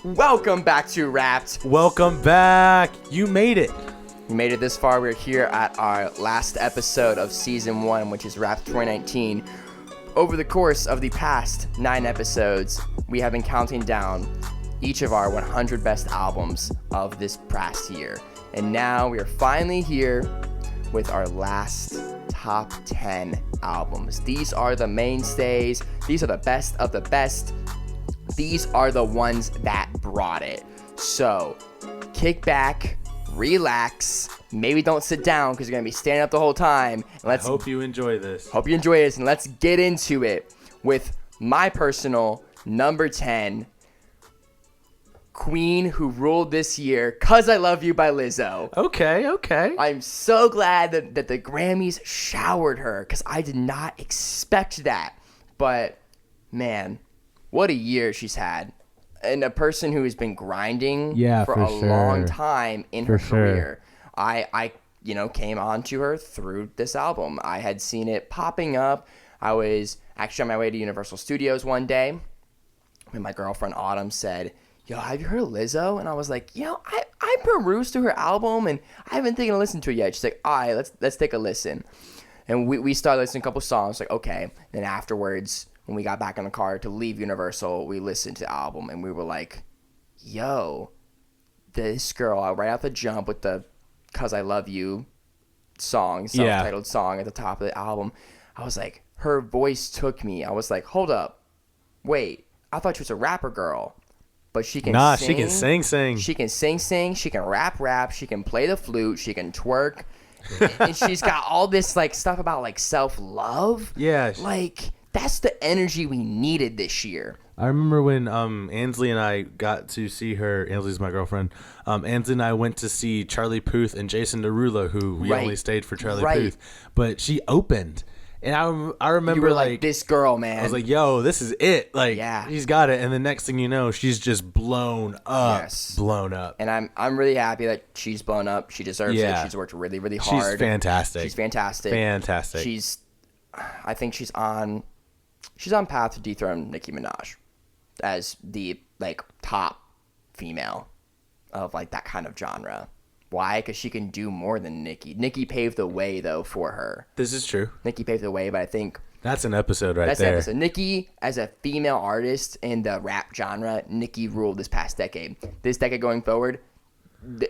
Welcome back to Wrapped. Welcome back. You made it. We made it this far. We're here at our last episode of Season 1, which is Wrapped 2019. Over the course of the past 9 episodes, we have been counting down each of our 100 best albums of this past year. And now we are finally here with our last top 10 albums. These are the mainstays. These are the best of the best. These are the ones that brought it. So, kick back, relax, maybe don't sit down because you're going to be standing up the whole time. I hope you enjoy this. Hope you enjoy this, and let's get into it with my personal number 10, Queen Who Ruled This Year, 'Cause I Love You by Lizzo. Okay. I'm so glad that the Grammys showered her because I did not expect that. But, man, what a year she's had. And a person who has been grinding for a long time in her career. I came onto her through this album. I had seen it popping up. I was actually on my way to Universal Studios one day when my girlfriend Autumn said, "Yo, have you heard of Lizzo?" And I was like, I perused through her album and I haven't taken a listen to it yet. She's like, all right, let's take a listen. And we started listening to a couple songs, like, okay. Then afterwards, when we got back in the car to leave Universal, we listened to the album and we were like, yo, this girl, right out the jump with the 'Cause I Love You song, self-titled song at the top of the album, I was like, her voice took me. I was like, hold up, wait, I thought she was a rapper girl. But she can sing. She can sing. She can sing. She can rap. She can play the flute. She can twerk. And she's got all this like stuff about like self-love. Yeah. Like, that's the energy we needed this year. I remember when Ansley and I got to see her. Ansley's my girlfriend. Ansley and I went to see Charlie Puth and Jason Derulo, who we only stayed for Charlie Puth. But she opened. And I remember, you were like, this girl, man. I was like, yo, this is it. Like, yeah. She's got it. And the next thing you know, she's just blown up. Yes. Blown up. And I'm really happy that she's blown up. She deserves it. She's worked really, really hard. She's fantastic. I think she's on path to dethrone Nicki Minaj as the, like, top female of, like, that kind of genre. Why? Because she can do more than Nicki. Nicki paved the way, though, for her. This is true. Nicki paved the way, but I think... That's an episode right there. That's an episode. Nicki, as a female artist in the rap genre, Nicki ruled this past decade. This decade going forward,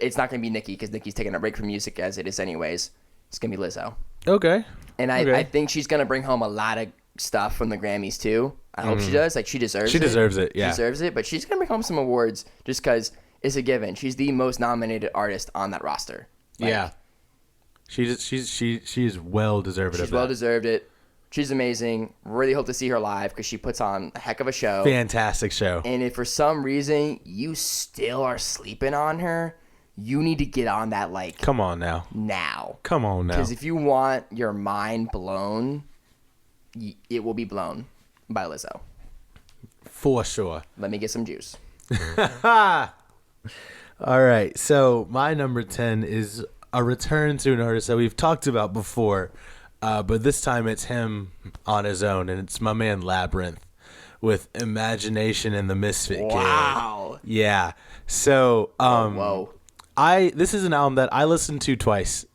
it's not going to be Nicki, because Nicki's taking a break from music as it is anyways. It's going to be Lizzo. Okay. And I think she's going to bring home a lot of stuff from the Grammys, too. I hope she does. Like, she deserves it. She deserves it, yeah. She deserves it, but she's going to bring home some awards just because... It's a given. She's the most nominated artist on that roster. Like, yeah, she's well deserved. She's well deserved it. She's amazing. Really hope to see her live because she puts on a heck of a show. Fantastic show. And if for some reason you still are sleeping on her, you need to get on that. Like, come on now. Come on now. Because if you want your mind blown, it will be blown by Lizzo. For sure. Let me get some juice. All right, so my number 10 is a return to an artist that we've talked about before, but this time it's him on his own, and it's my man Labyrinth with Imagination and the Misfit Kid. Wow. Yeah. So whoa. This is an album that I listened to twice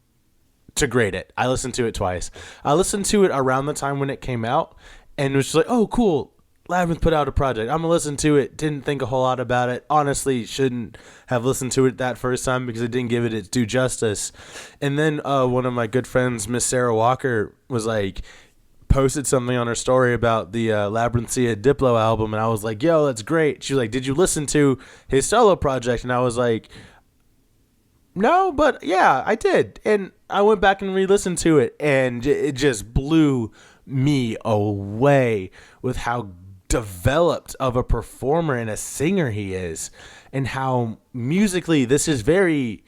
to grade it. I listened to it twice. I listened to it around the time when it came out, and was just like, oh, cool. Labyrinth put out a project. I'm going to listen to it. Didn't think a whole lot about it. Honestly, shouldn't have listened to it that first time because it didn't give it its due justice. And then one of my good friends, Miss Sarah Walker, was like, posted something on her story about the Labyrinthia Diplo album. And I was like, yo, that's great. She was like, did you listen to his solo project? And I was like, no, but yeah, I did. And I went back and re-listened to it. And it just blew me away with how developed of a performer and a singer he is, and how musically this is very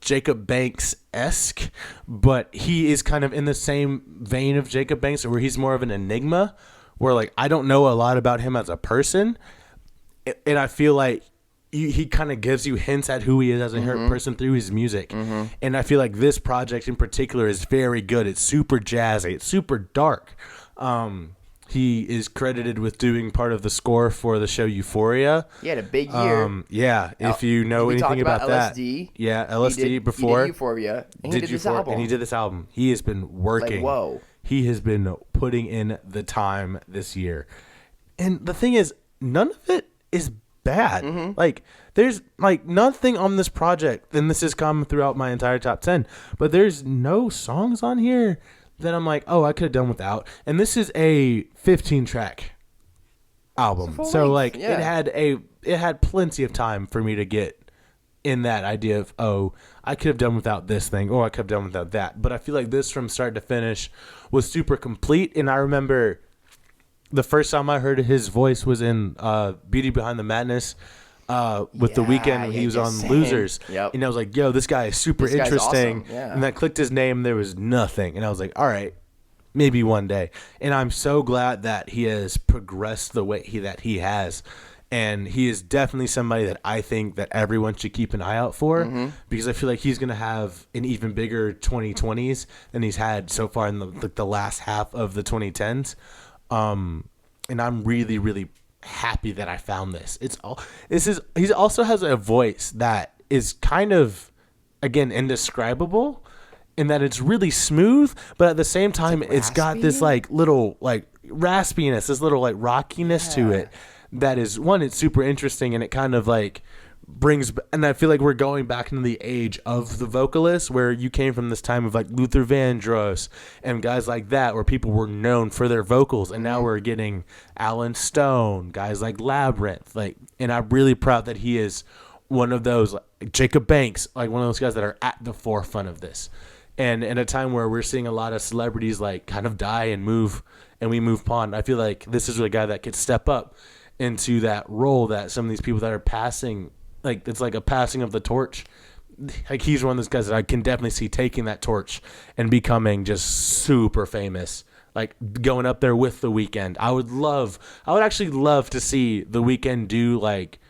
Jacob Banks-esque, but he is kind of in the same vein of Jacob Banks, where he's more of an enigma, where like I don't know a lot about him as a person, and I feel like he kind of gives you hints at who he is as a person through his music. And I feel like this project in particular is very good. It's super jazzy. It's super dark. He is credited with doing part of the score for the show Euphoria. He had a big year. Yeah, if you know anything about that. LSD. Yeah, LSD He before. did Euphoria. And he did this album. And he did this album. He has been working. Like, whoa. He has been putting in the time this year. And the thing is, none of it is bad. Mm-hmm. Like, there's like nothing on this project, and this has come throughout my entire top 10, but there's no songs on here that I'm like, oh, I could have done without. And this is a 15-track album. So like it had plenty of time for me to get in that idea of, oh, I could have done without this thing, or I could have done without that. But I feel like this from start to finish was super complete. And I remember the first time I heard his voice was in Beauty Behind the Madness with The Weeknd when he was on Losers. Yep. And I was like, yo, this guy is super This guy's interesting. awesome. Yeah. And I clicked his name, there was nothing. And I was like, all right, maybe one day. And I'm so glad that he has progressed the way that he has. And he is definitely somebody that I think that everyone should keep an eye out for, because I feel like he's going to have an even bigger 2020s than he's had so far in the last half of the 2010s. And I'm really, really happy that I found this. He also has a voice that is kind of, again, indescribable, in that it's really smooth, but at the same time it's got this like little like raspiness, this little like rockiness to it that is, one, it's super interesting, and it kind of like brings, and I feel like we're going back into the age of the vocalists, where you came from this time of like Luther Vandross and guys like that, where people were known for their vocals, and now we're getting Alan Stone, guys like Labyrinth, like, and I'm really proud that he is one of those, like Jacob Banks, like one of those guys that are at the forefront of this. And in a time where we're seeing a lot of celebrities like kind of die and move, and we move on, I feel like this is a guy that could step up into that role that some of these people that are passing, like it's like a passing of the torch. Like he's one of those guys that I can definitely see taking that torch and becoming just super famous, like going up there with The Weeknd. I would actually love to see The Weeknd do like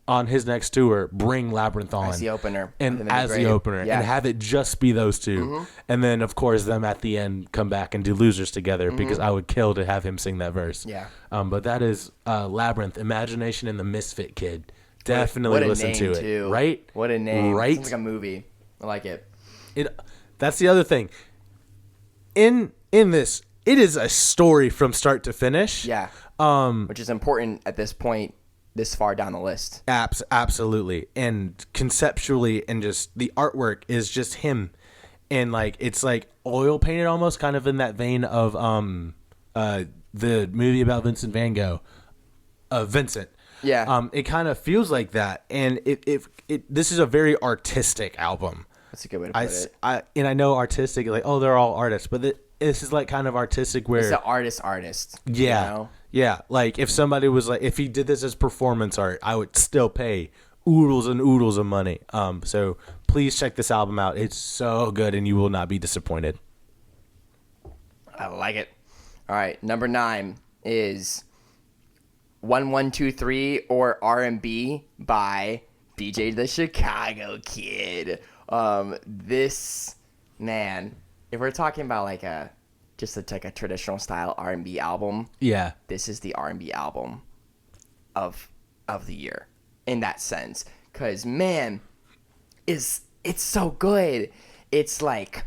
on his next tour, bring Labyrinth on as the opener, and have it just be those two, and then of course them at the end come back and do Losers together, because I would kill to have him sing that verse. But that is Labyrinth, Imagination and the Misfit Kid. Definitely listen to it. Too. Right? What a name! Right? Sounds like a movie. I like it. That's the other thing. In this, it is a story from start to finish. Yeah. Which is important at this point, this far down the list. Absolutely. And conceptually, and just the artwork is just him, and like it's like oil painted almost, kind of in that vein of the movie about Vincent van Gogh, Vincent. Yeah. It kind of feels like that, and this is a very artistic album. That's a good way to put it. I know artistic, like, oh, they're all artists, but this is like kind of artistic where it's the artist. Yeah. You know? Yeah, like if somebody was like, if he did this as performance art, I would still pay oodles and oodles of money. So please check this album out. It's so good, and you will not be disappointed. I like it. All right, number 9 is 1123 or R&B by BJ the Chicago Kid. This, man, if we're talking about like a traditional style R&B album, yeah, this is the R&B album of the year in that sense, because man, it's so good. It's like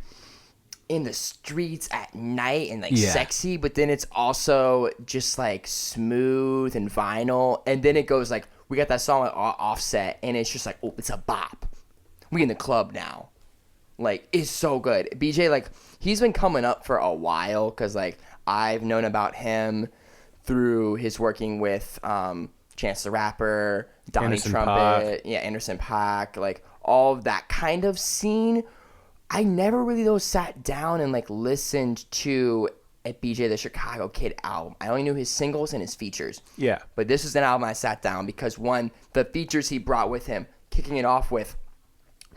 in the streets at night and like sexy, but then it's also just like smooth and vinyl, and then it goes like, we got that song like Offset, and it's just like, oh, it's a bop. We in the club now. Like, it's so good. BJ, like, he's been coming up for a while, because, like, I've known about him through his working with Chance the Rapper, Donnie Anderson Trumpet, Anderson .Paak, like, all of that kind of scene. I never really, though, sat down and, like, listened to a BJ the Chicago Kid album. I only knew his singles and his features. Yeah. But this is an album I sat down because, one, the features he brought with him, kicking it off with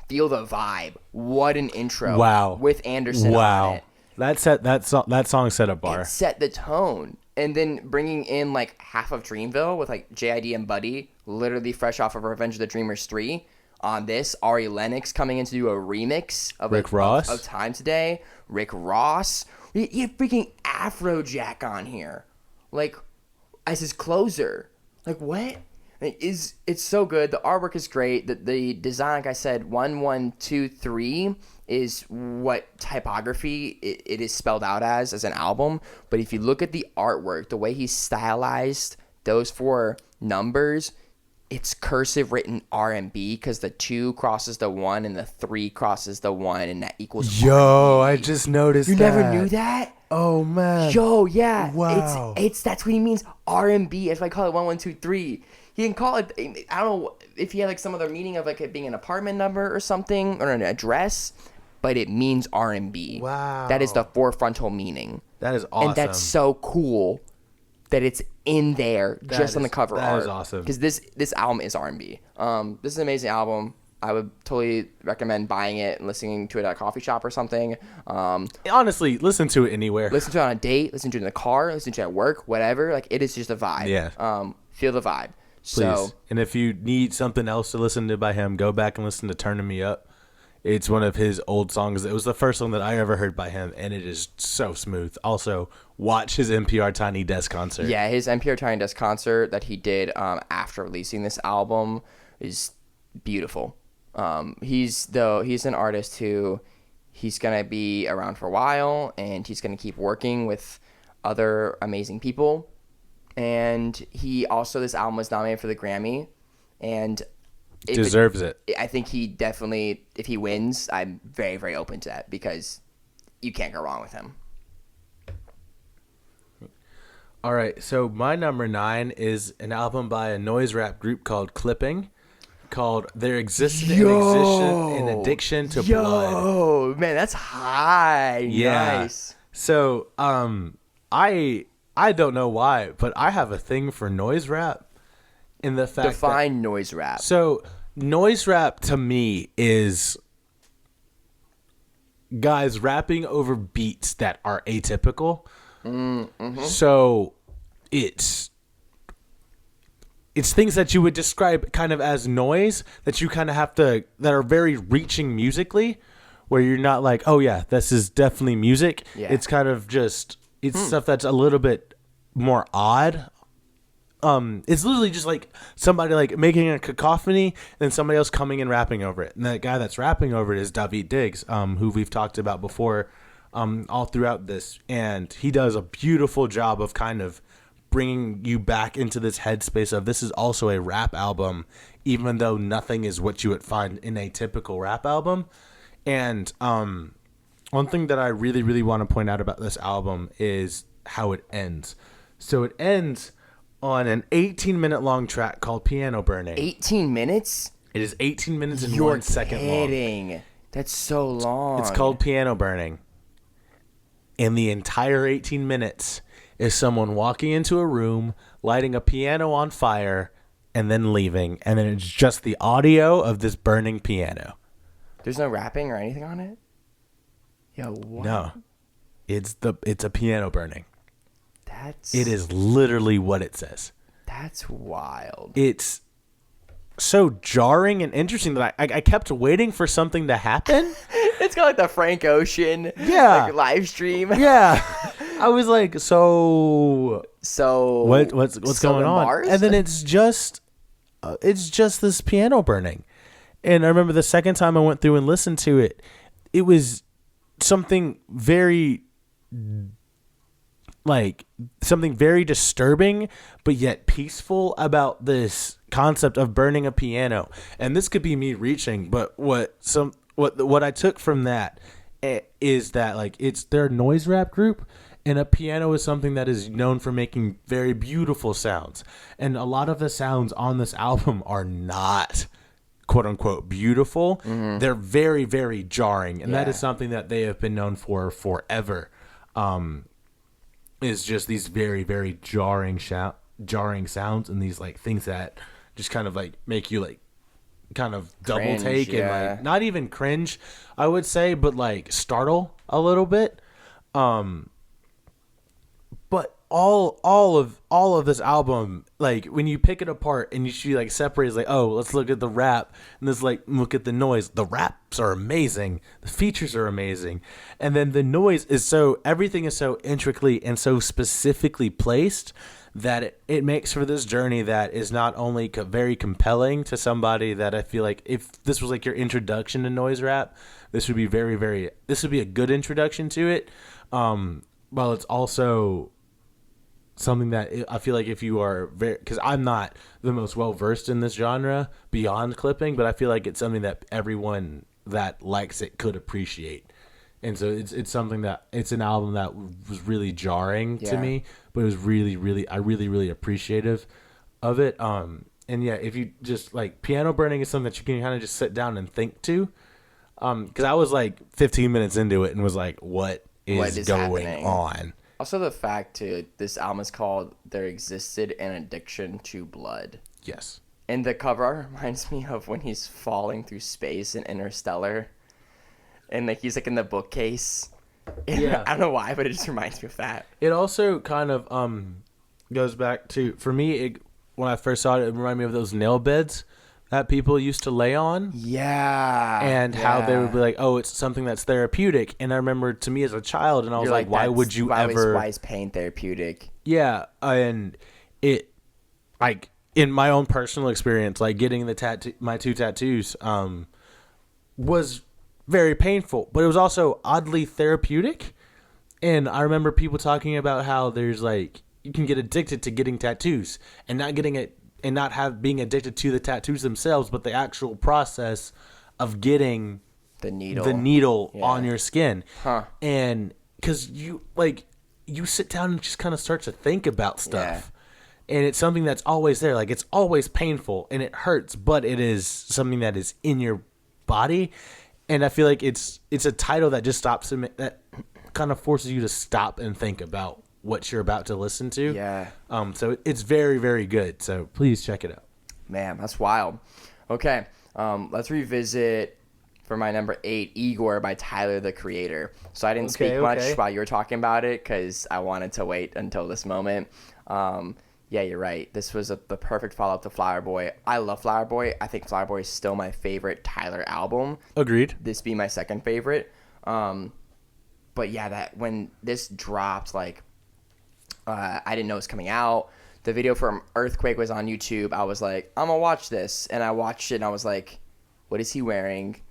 Feel the Vibe. What an intro. Wow. With Anderson on it. That song set a bar. It set the tone. And then bringing in like half of Dreamville with like JID and Buddy, literally fresh off of Revenge of the Dreamers 3. On this, Ari Lennox coming in to do a remix of Rick Ross of Time Today. Rick Ross. You have freaking Afrojack on here. like as his closer. Like what? It's so good. The artwork is great. The design, like I said, 1123 is what typography it is spelled out as an album. But if you look at the artwork, the way he stylized those 4 numbers, it's cursive written R&B because the 2 crosses the 1 and the 3 crosses the 1, and that equals Yo, R&B. I just noticed You that. never knew that? Oh man. Yo, yeah. Wow. It's that's what he means. R&B. That's why I call it 1123. He can call it. I don't know if he had like some other meaning of like it being an apartment number or something or an address, but it means R&B. Wow. That is the frontal meaning. That is awesome. And that's so cool that it's in there just on the cover art. That is awesome. Because this album is R&B. This is an amazing album. I would totally recommend buying it and listening to it at a coffee shop or something. Honestly, listen to it anywhere. Listen to it on a date. Listen to it in the car. Listen to it at work. Whatever. Like it is just a vibe. Yeah. Feel the vibe. Please. So, And if you need something else to listen to by him, go back and listen to Turning Me Up. It's one of his old songs. It was the first song that I ever heard by him, and it is so smooth. Also, watch his NPR Tiny Desk concert. yeah, his NPR Tiny Desk concert that he did after releasing this album is beautiful. He's an artist who he's gonna be around for a while, and he's gonna keep working with other amazing people. And he also, this album was nominated for the Grammy, and Deserves it. I think he definitely, if he wins, I'm very, very open to that because you can't go wrong with him. All right, so my number 9 is an album by a noise rap group called Clipping, called There Existed an Addiction to Blood. Oh, man, that's high. Yeah. Nice. So, I don't know why, but I have a thing for noise rap in the fact Define noise rap. So, noise rap to me is guys rapping over beats that are atypical. So, it's things that you would describe kind of as noise that you kind of have to, that are very reaching musically, where you're not like, oh yeah, this is definitely music. Yeah. It's kind of just, it's stuff that's a little bit more odd. It's literally just like somebody like making a cacophony and then somebody else coming and rapping over it. And that guy that's rapping over it is David Diggs, who we've talked about before, all throughout this. And he does a beautiful job of kind of bringing you back into this headspace of this is also a rap album, even though nothing is what you would find in a typical rap album. And one thing that I really, really want to point out about this album is how it ends. So it ends on an 18-minute long track called Piano Burning. 18 minutes? It is 18 minutes and You're 1 second long. kidding. That's so long. It's called Piano Burning. And the entire 18 minutes is someone walking into a room, lighting a piano on fire, and then leaving. And then it's just the audio of this burning piano. There's no rapping or anything on it? Yo, what? No. It's a piano burning. It is literally what it says. That's wild. It's so jarring and interesting that I kept waiting for something to happen. It's got like the Frank Ocean like, live stream. Yeah. I was like, so what's going on? Mars? And then it's just this piano burning. And I remember the second time I went through and listened to it, it was something very disturbing but yet peaceful about this concept of burning a piano. And this could be me reaching, but what I took from that is that like it's their noise rap group, and a piano is something that is known for making very beautiful sounds, and a lot of the sounds on this album are not quote unquote beautiful. They're very, very jarring, and that is something that they have been known for forever. Is just these very, very jarring sounds, and these like things that just kind of like make you like kind of double Cringe, take yeah. and like not even cringe, I would say, but like startle a little bit. But all of this album, like when you pick it apart and you see like separates, like, oh, let's look at the rap and let's like look at the noise. The raps are amazing, the features are amazing, and then the noise is everything is so intricately and so specifically placed that it makes for this journey that is not only very compelling to somebody that I feel like if this was like your introduction to noise rap, this would be this would be a good introduction to it. Well, it's also something that I feel like if you are because I'm not the most well versed in this genre beyond clipping, but I feel like it's something that everyone that likes it could appreciate. And so it's something that it's an album that was really jarring to me, but it was really appreciative of it. And yeah, if you just like piano burning is something that you can kind of just sit down and think to. Because I was like 15 minutes into it and was like, what is going happening? On? Also, the fact too, this album is called "There Existed an Addiction to Blood." Yes. And the cover art reminds me of when he's falling through space in Interstellar, and like he's like in the bookcase. Yeah. I don't know why, but it just reminds me of that. It also kind of goes back to, for me, when I first saw it, it reminded me of those nail beds that people used to lay on. Yeah. And how they would be like, oh, it's something that's therapeutic. And I remember to me as a child, and I was like, why would you ever... Why is pain therapeutic? Yeah. And it, like, in my own personal experience, like getting my 2 tattoos was very painful. But it was also oddly therapeutic. And I remember people talking about how there's like, you can get addicted to getting tattoos and not getting it, and not being addicted to the tattoos themselves, but the actual process of getting the needle on your skin. Huh. And because you sit down and just kind of start to think about stuff. Yeah. And it's something that's always there. Like, it's always painful and it hurts, but it is something that is in your body. And I feel like it's a title that just stops him, that kind of forces you to stop and think about what you're about to listen to. Yeah. So it's very, very good. So please check it out. Man, that's wild. Okay. Let's revisit for my number 8, Igor by Tyler, the Creator. So I didn't speak much while you were talking about it because I wanted to wait until this moment. Yeah, you're right. This was the perfect follow-up to Flower Boy. I love Flower Boy. I think Flower Boy is still my favorite Tyler album. Agreed. This being my second favorite. But yeah, that when this dropped, like, I didn't know it was coming out. The video from Earthquake was on YouTube. I was like, I'm going to watch this. And I watched it and I was like, what is he wearing?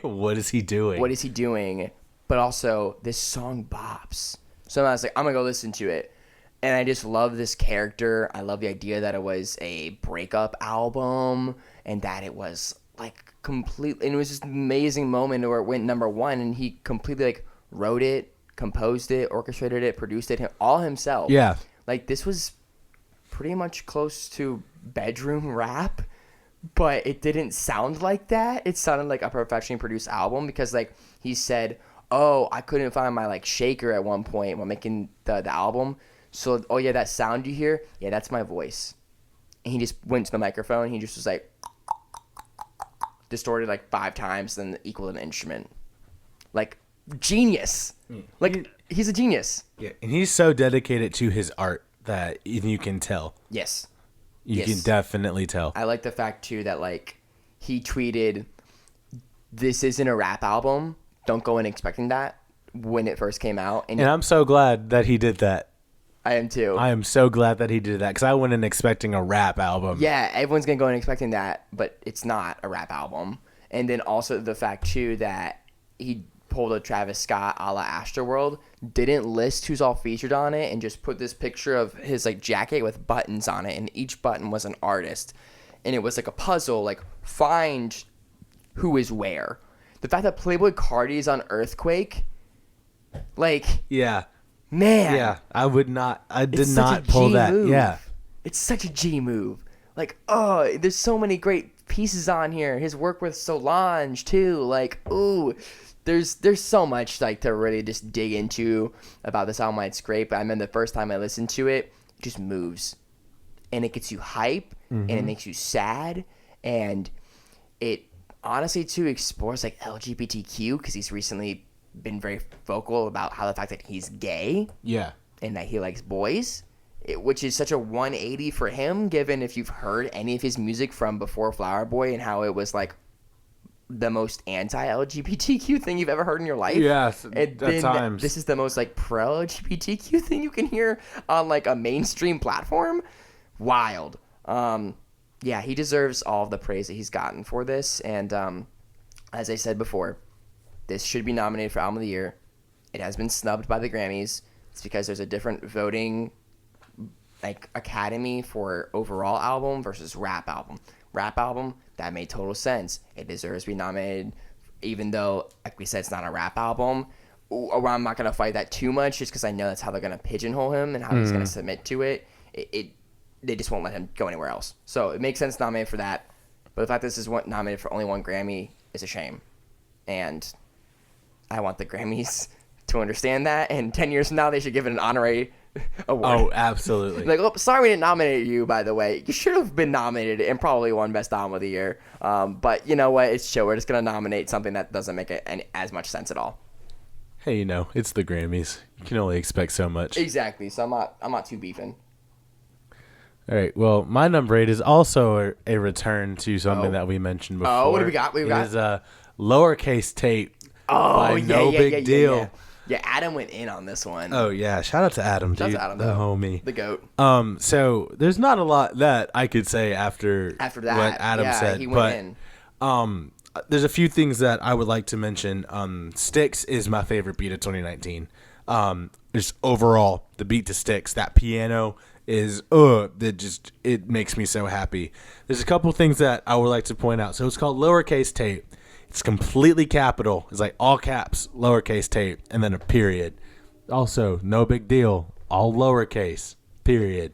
What is he doing? What is he doing? But also, this song bops. So I was like, I'm going to go listen to it. And I just love this character. I love the idea that it was a breakup album and that it was like completely, and it was just an amazing moment where it went number 1 and he completely like wrote it, composed it, orchestrated it, produced it all himself. Yeah. Like, this was pretty much close to bedroom rap, but it didn't sound like that. It sounded like a professionally produced album because, like, he said, oh, I couldn't find my, like, shaker at one point while making the album. So, oh, yeah, that sound you hear? Yeah, that's my voice. And he just went to the microphone and he just was like, distorted like 5 times, then equaled an instrument. Like, genius. Like, he's a genius. Yeah, and he's so dedicated to his art that you can tell. Yes. You can definitely tell. I like the fact, too, that, like, he tweeted, this isn't a rap album. Don't go in expecting that when it first came out. And I'm so glad that he did that. I am, too. I am so glad that he did that because I went in expecting a rap album. Yeah, everyone's going to go in expecting that, but it's not a rap album. And then also the fact, too, that he pulled a Travis Scott a la Astroworld, didn't list who's all featured on it, and just put this picture of his like jacket with buttons on it, and each button was an artist. And it was like a puzzle, like find who is where. The fact that Playboi Carti is on Earthquake, like, yeah, man. Yeah, I did not pull that. Move. Yeah. It's such a G move. Like, oh, there's so many great pieces on here. His work with Solange too. Like, ooh, there's so much like to really just dig into about this album. It's great, but I mean, the first time I listened to it, it just moves, and it gets you hype, and it makes you sad, and it honestly too explores like LGBTQ because he's recently been very vocal about how the fact that he's gay. Yeah. and that he likes boys, which is such a 180 for him, given if you've heard any of his music from before Flower Boy and how it was like the most anti-LGBTQ thing you've ever heard in your life. Yes, and at then times. This is the most like pro-LGBTQ thing you can hear on like a mainstream platform. Wild. Yeah, he deserves all of the praise that he's gotten for this. And as I said before, this should be nominated for Album of the Year. It has been snubbed by the Grammys. It's because there's a different voting like academy for overall album versus rap album. Rap album, that made total sense. It deserves to be nominated, even though, like we said, it's not a rap album. I'm not going to fight that too much just because I know that's how they're going to pigeonhole him and how he's going to submit to it. They just won't let him go anywhere else. So it makes sense to nominate for that. But the fact that this is nominated for only one Grammy is a shame. And I want the Grammys to understand that. And 10 years from now, they should give it an honorary award. Oh, absolutely. Like, oh, sorry we didn't nominate you, by the way. You should have been nominated and probably won Best Album of the Year. But you know what? It's chill. We're just going to nominate something that doesn't make as much sense at all. Hey, it's the Grammys. You can only expect so much. Exactly. So I'm not too beefing. All right. Well, my number 8 is also a return to something that we mentioned before. Oh, what do we got? It is a Lowercase Tape by yeah, No yeah, Big yeah, Deal. Yeah, yeah, Adam went in on this one. Oh, yeah. Shout out to Adam, dude. Shout out to Adam, the homie. The GOAT. So there's not a lot that I could say after that, what Adam said. He went in. There's a few things that I would like to mention. Sticks is my favorite beat of 2019. Just overall, the beat to Sticks, that piano is it makes me so happy. There's a couple things that I would like to point out. So it's called Lowercase Tape. It's completely capital. It's like all caps, Lowercase Tape, and then a period. Also, No Big Deal, all lowercase, period.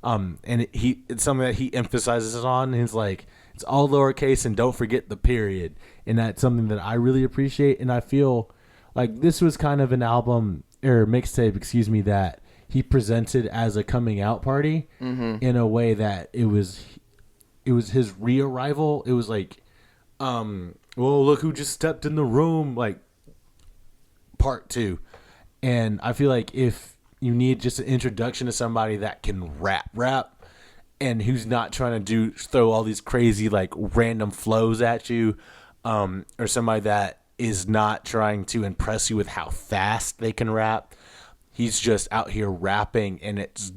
And it's something that he emphasizes on. He's like, it's all lowercase and don't forget the period. And that's something that I really appreciate. And I feel like this was kind of an album or mixtape, that he presented as a coming out party in a way that it was his re-arrival. It was like, well, look who just stepped in the room, like part 2. And I feel like if you need just an introduction to somebody that can rap, and who's not trying to throw all these crazy like random flows at you, or somebody that is not trying to impress you with how fast they can rap. He's just out here rapping, and it's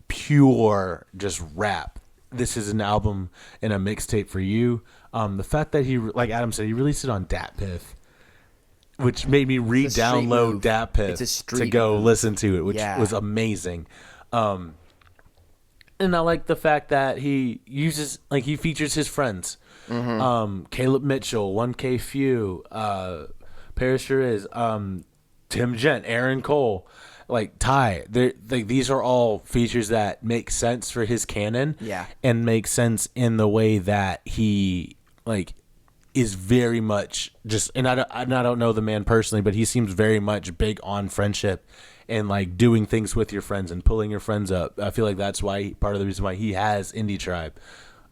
pure just rap. This is an album and a mixtape for you. The fact that he, like Adam said, he released it on DatPiff, which made me re-download DatPiff to go listen to it, which was amazing. And I like the fact that he features his friends. Caleb Mitchell, 1K Few, Paris Sure, Tim Gent, Aaron Cole, like Ty. These are all features that make sense for his canon. Yeah. And make sense in the way that he is very much just, and I don't know the man personally, but he seems very much big on friendship and like doing things with your friends and pulling your friends up. I feel like that's why part of the reason why he has Indie Tribe.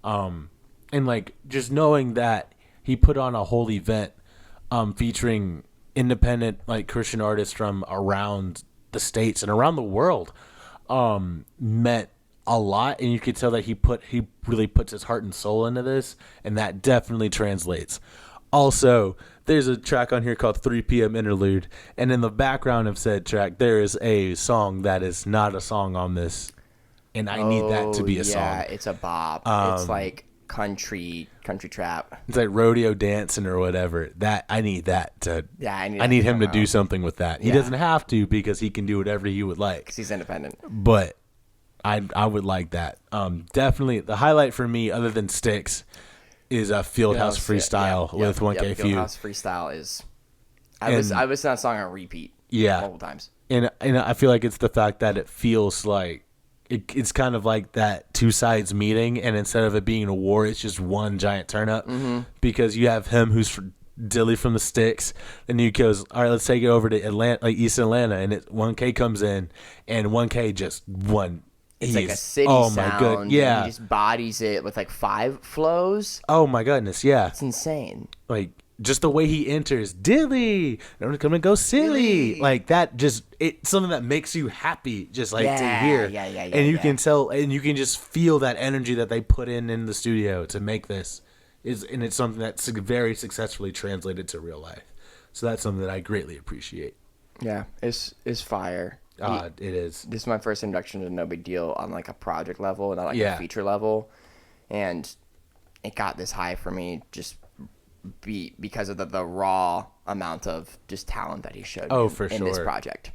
And like just knowing that he put on a whole event featuring independent like Christian artists from around the States and around the world meant a lot, and you could tell that he really puts his heart and soul into this, and that definitely translates. Also, there's a track on here called 3 p.m. Interlude, and in the background of said track, there is a song that is not a song on this, and I need that to be a song. Yeah, it's a bop. It's like country trap. It's like rodeo dancing or whatever. That I need that to. Yeah, I need him to do something with that. He doesn't have to because he can do whatever he would like. Because he's independent. But I would like that. Definitely the highlight for me, other than Sticks, is a Fieldhouse Freestyle with 1K Few. Fieldhouse Freestyle is. I listened to that song on repeat. Yeah, multiple times. And I feel like it's the fact that it feels like it's kind of like that two sides meeting, and instead of it being a war, it's just one giant turn up. Because you have him who's Dilly from the Sticks, and he goes, all right, let's take it over to Atlanta, like East Atlanta, and 1K comes in, and 1K just won. It's like a city sound. My god, yeah. And he just bodies it with like 5 flows. Oh my goodness, yeah. It's insane. Like just the way he enters, Dilly, don't come and go silly, Dilly. like that. Just it's something that makes you happy, just like to hear. Yeah. And you can tell, and you can just feel that energy that they put in the studio to make this. And it's something that's very successfully translated to real life. So that's something that I greatly appreciate. Yeah, it's fire. It is. This is my first introduction to No Big Deal on like a project level, not like Yeah. a feature level, and it got this high for me just because of the raw amount of just talent that he showed in this project.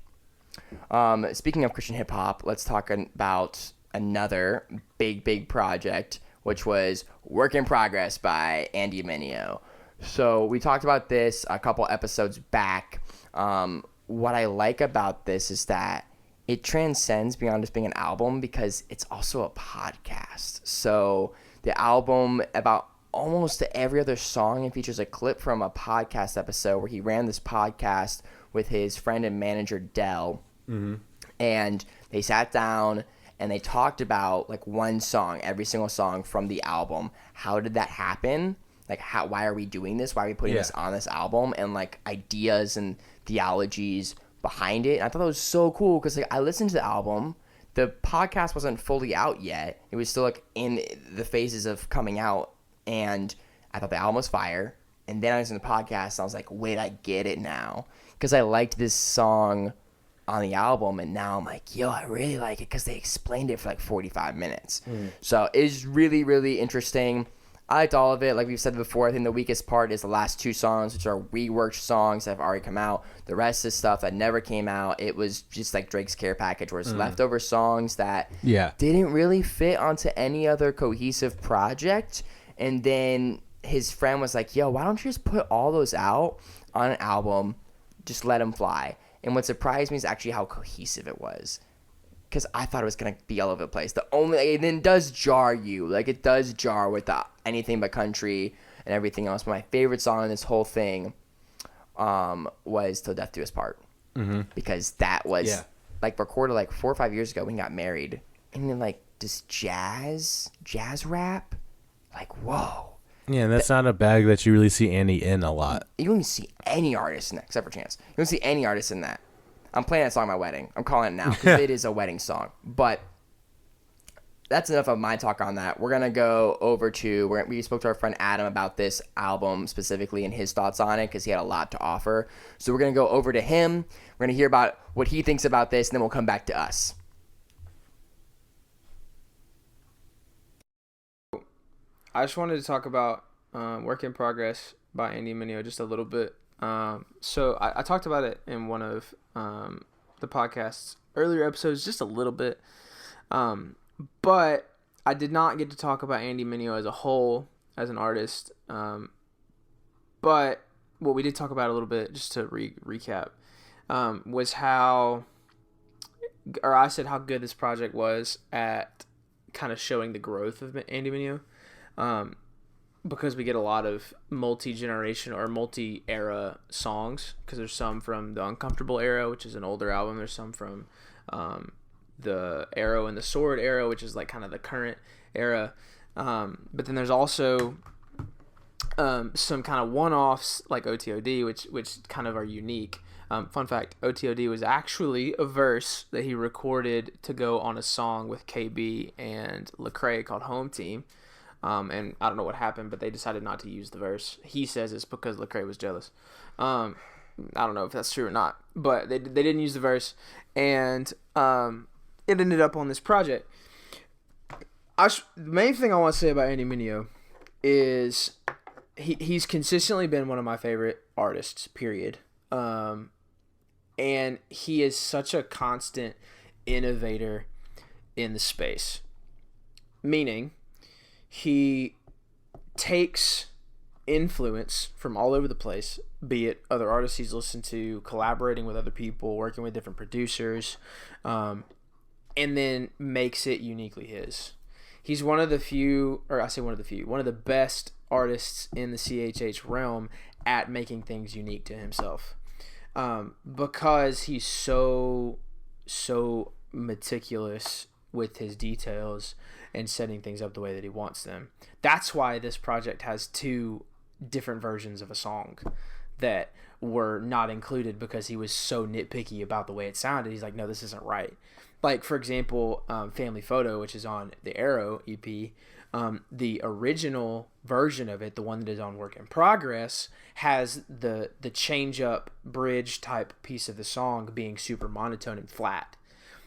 Speaking of Christian hip hop, let's talk about another big project, which was Work in Progress by Andy Mineo. So we talked about this a couple episodes back. What I like about this is that it transcends beyond just being an album because it's also a podcast. So the album, about almost every other song, it features a clip from a podcast episode where he ran this podcast with his friend and manager Dell. Mm-hmm. And they sat down and they talked about like one song, every single song from the album. How did that happen? Like, why are we doing this? Why are we putting this on this album? And like ideas and theologies behind it. And I thought that was so cool because like I listened to the album. The podcast wasn't fully out yet. It was still like in the phases of coming out. And I thought the album was fire. And then I listened to the podcast and I was like, wait, I get it now. Because I liked this song on the album, and now I'm like, yo, I really like it because they explained it for like 45 minutes. So it's really, really interesting. I liked all of it. Like we've said before, I think the weakest part is the last two songs, which are reworked songs that have already come out. The rest is stuff that never came out. It was just like Drake's Care Package, where it's leftover songs that didn't really fit onto any other cohesive project. And then his friend was like, yo, why don't you just put all those out on an album, just let them fly. And what surprised me is actually how cohesive it was. Because I thought it was going to be all over the place. And then it does jar you. Like, it does jar with the Anything But Country and everything else. But my favorite song in this whole thing was Till Death Do Us Part. Mm-hmm. Because that was, like, recorded, like, 4 or 5 years ago when he got married. And then, like, this jazz rap. Like, whoa. Yeah, and that's not a bag that you really see Andy in a lot. You don't even see any artist in that, except for Chance. You don't see any artist in that. I'm playing that song at my wedding. I'm calling it now because it is a wedding song. But that's enough of my talk on that. We're going to go over to, we spoke to our friend Adam about this album specifically and his thoughts on it because he had a lot to offer. So we're going to go over to him. We're going to hear about what he thinks about this, and then we'll come back to us. I just wanted to talk about Work in Progress by Andy Mineo just a little bit. So I talked about it in one of the podcast's earlier episodes just a little bit. But I did not get to talk about Andy Mineo as a whole, as an artist. But what we did talk about a little bit, just to recap, was how good this project was at kind of showing the growth of Andy Mineo. Because we get a lot of multi-generation or multi-era songs, because there's some from the Uncomfortable era, which is an older album. There's some from the Arrow and the Sword era, which is like kind of the current era. But then there's also some kind of one-offs like OTOD, which kind of are unique. Fun fact, OTOD was actually a verse that he recorded to go on a song with KB and Lecrae called Home Team. And I don't know what happened, but they decided not to use the verse. He says it's because Lecrae was jealous. I don't know if that's true or not, but they didn't use the verse, and it ended up on this project. The main thing I want to say about Andy Mineo is he's consistently been one of my favorite artists, period. And he is such a constant innovator in the space, meaning he takes influence from all over the place, be it other artists he's listened to, collaborating with other people, working with different producers, and then makes it uniquely his. He's one of the best artists in the CHH realm at making things unique to himself, because he's so meticulous with his details and setting things up the way that he wants them. That's why this project has two different versions of a song that were not included because he was so nitpicky about the way it sounded. He's like, no, this isn't right. Like, for example, Family Photo, which is on the Arrow EP, the original version of it, the one that is on Work in Progress, has the change up bridge type piece of the song being super monotone and flat.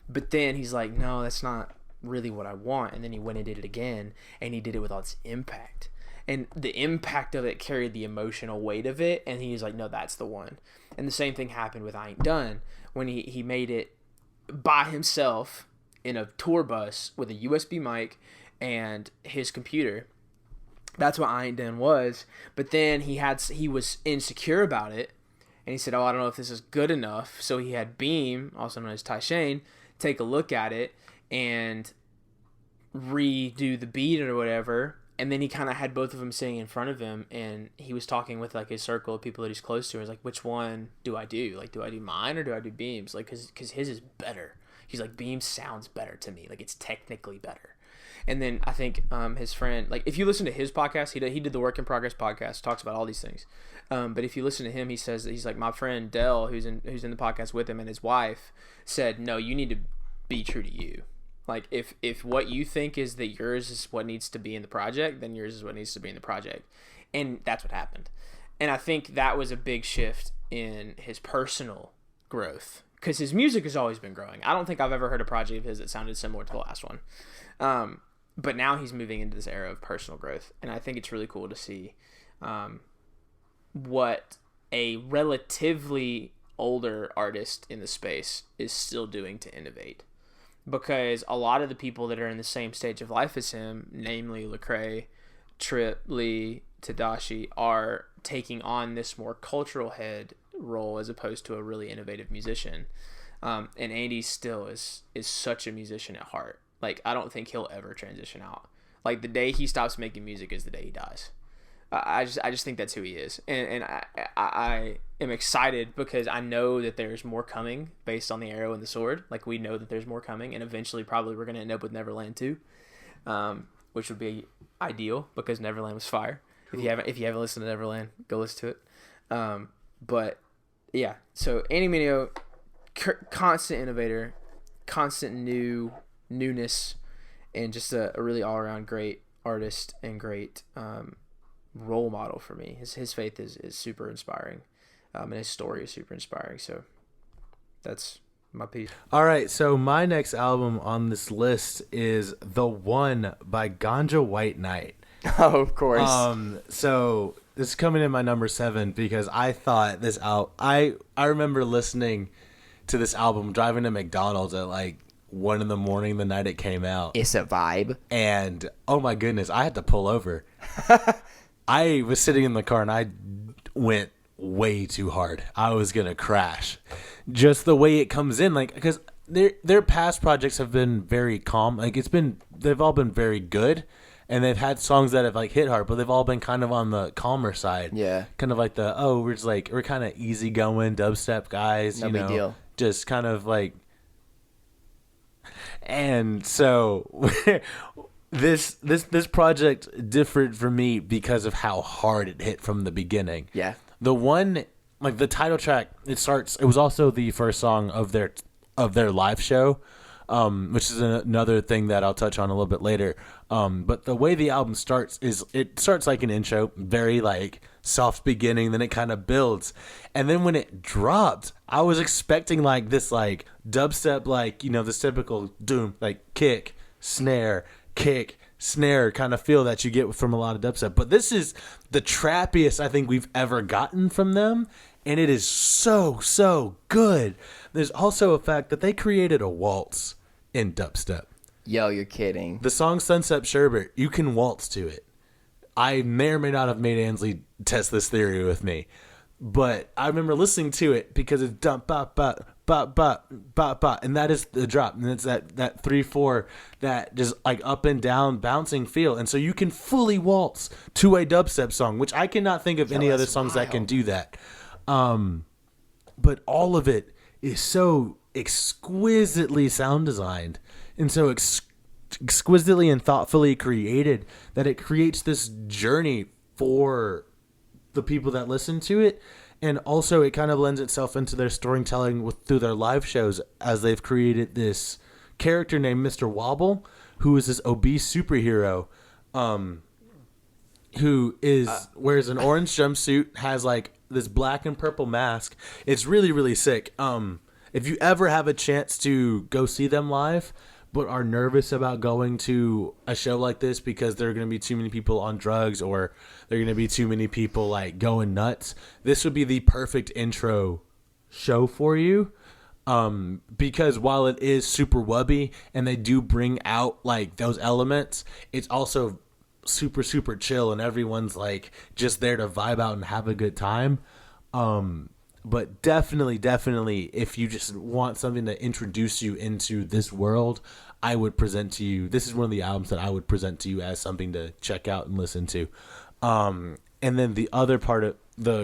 But then he's like, no, that's not really what I want. And then he went and did it again, and he did it with all its impact. And the impact of it carried the emotional weight of it, and he was like, no, that's the one. And the same thing happened with I Ain't Done, when he made it by himself in a tour bus with a USB mic and his computer. That's what I Ain't Done was. But then he was insecure about it, and he said, oh, I don't know if this is good enough. So he had Beam, also known as Ty Shane, take a look at it and redo the beat or whatever. And then he kind of had both of them sitting in front of him, and he was talking with like his circle of people that he's close to. He's like, which one do I do? Like, do I do mine or do I do Beam's? Like, cause his is better. He's like, Beam sounds better to me. Like, it's technically better. And then I think his friend, like, if you listen to his podcast, he did the Work in Progress podcast, talks about all these things. But if you listen to him, he says that he's like, my friend Dell, who's in the podcast with him, and his wife said, no, you need to be true to you. Like, if what you think is that yours is what needs to be in the project, then yours is what needs to be in the project. And that's what happened. And I think that was a big shift in his personal growth, because his music has always been growing. I don't think I've ever heard a project of his that sounded similar to the last one. But now he's moving into this era of personal growth. And I think it's really cool to see what a relatively older artist in the space is still doing to innovate. Because a lot of the people that are in the same stage of life as him, namely Lecrae, Tripp, Lee, Tadashi, are taking on this more cultural head role as opposed to a really innovative musician. And Andy still is such a musician at heart. Like, I don't think he'll ever transition out. Like, the day he stops making music is the day he dies. I just think that's who he is, and I am excited because I know that there's more coming based on the Arrow and the Sword. Like, we know that there's more coming, and eventually probably we're gonna end up with Neverland 2, which would be ideal because Neverland was fire. Cool. If you haven't listened to Neverland, go listen to it. But yeah, so Andy Mineo, constant innovator, constant newness, and just a really all around great artist and great role model for me. His faith is super inspiring, and his story is super inspiring. So that's my piece. All right, so my next album on this list is The One by Ganja White Knight. Oh, of course. So this is coming in my number 7 because I thought this out. I remember listening to this album driving to McDonald's at like 1 a.m. the night it came out. It's a vibe. And oh my goodness, I had to pull over. I was sitting in the car and I went way too hard. I was gonna crash. Just the way it comes in, like, because their past projects have been very calm. Like, they've all been very good, and they've had songs that have like hit hard, but they've all been kind of on the calmer side. Yeah, kind of like we're kind of easygoing dubstep guys. No big deal. Just kind of like, and so. This project differed for me because of how hard it hit from the beginning. Yeah. The one, like the title track, it was also the first song of their live show, which is another thing that I'll touch on a little bit later. But the way the album starts is it starts like an intro, very like soft beginning, then it kind of builds. And then when it dropped, I was expecting like this like dubstep, like, this typical doom, like kick, snare, kind of feel that you get from a lot of dubstep. But this is the trappiest I think we've ever gotten from them, and it is so good. There's also a fact that they created a waltz in dubstep. Yo, you're kidding. The song Sunset Sherbet, you can waltz to it. I may or may not have made Ansley test this theory with me, but I remember listening to it because it's dump bop bop bop bop bop bop, and that is the drop, and it's that 3/4, that just like up and down bouncing feel, and so you can fully waltz to a dubstep song, which I cannot think of any other songs that can do that. But all of it is so exquisitely sound designed and so exquisitely and thoughtfully created that it creates this journey for the people that listen to it. And also, it kind of lends itself into their storytelling through their live shows, as they've created this character named Mr. Wobble, who is this obese superhero, who wears an orange jumpsuit, has like this black and purple mask. It's really, really sick. If you ever have a chance to go see them live, but are nervous about going to a show like this because there are going to be too many people on drugs, or there are going to be too many people like going nuts, this would be the perfect intro show for you. Because while it is super wubby and they do bring out like those elements, it's also super, super chill, and everyone's like just there to vibe out and have a good time. But definitely, if you just want something to introduce you into this world, I would present to you, this is one of the albums that I would present to you as something to check out and listen to. And then the other part of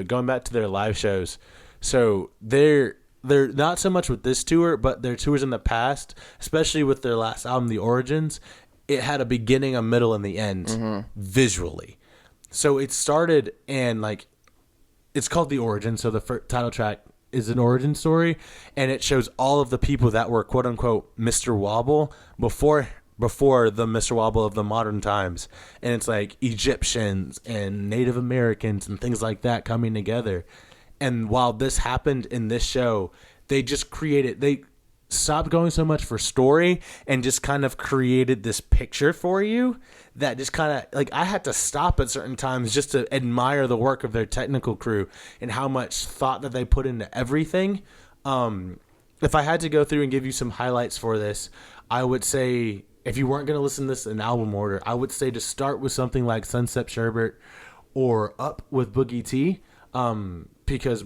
going back to their live shows, so they're not so much with this tour, but their tours in the past, especially with their last album, The Origins, it had a beginning, a middle, and the end visually. So it started, and like, it's called The Origin, so the first title track is an origin story, and it shows all of the people that were quote unquote Mr. Wobble before the Mr. Wobble of the modern times. And it's like Egyptians and Native Americans and things like that coming together. And while this happened in this show, they stopped going so much for story and just kind of created this picture for you that just kind of like, I had to stop at certain times just to admire the work of their technical crew and how much thought that they put into everything. If I had to go through and give you some highlights for this, I would say, if you weren't going to listen to this in album order, I would say to start with something like Sunset Sherbet or Up with Boogie T, because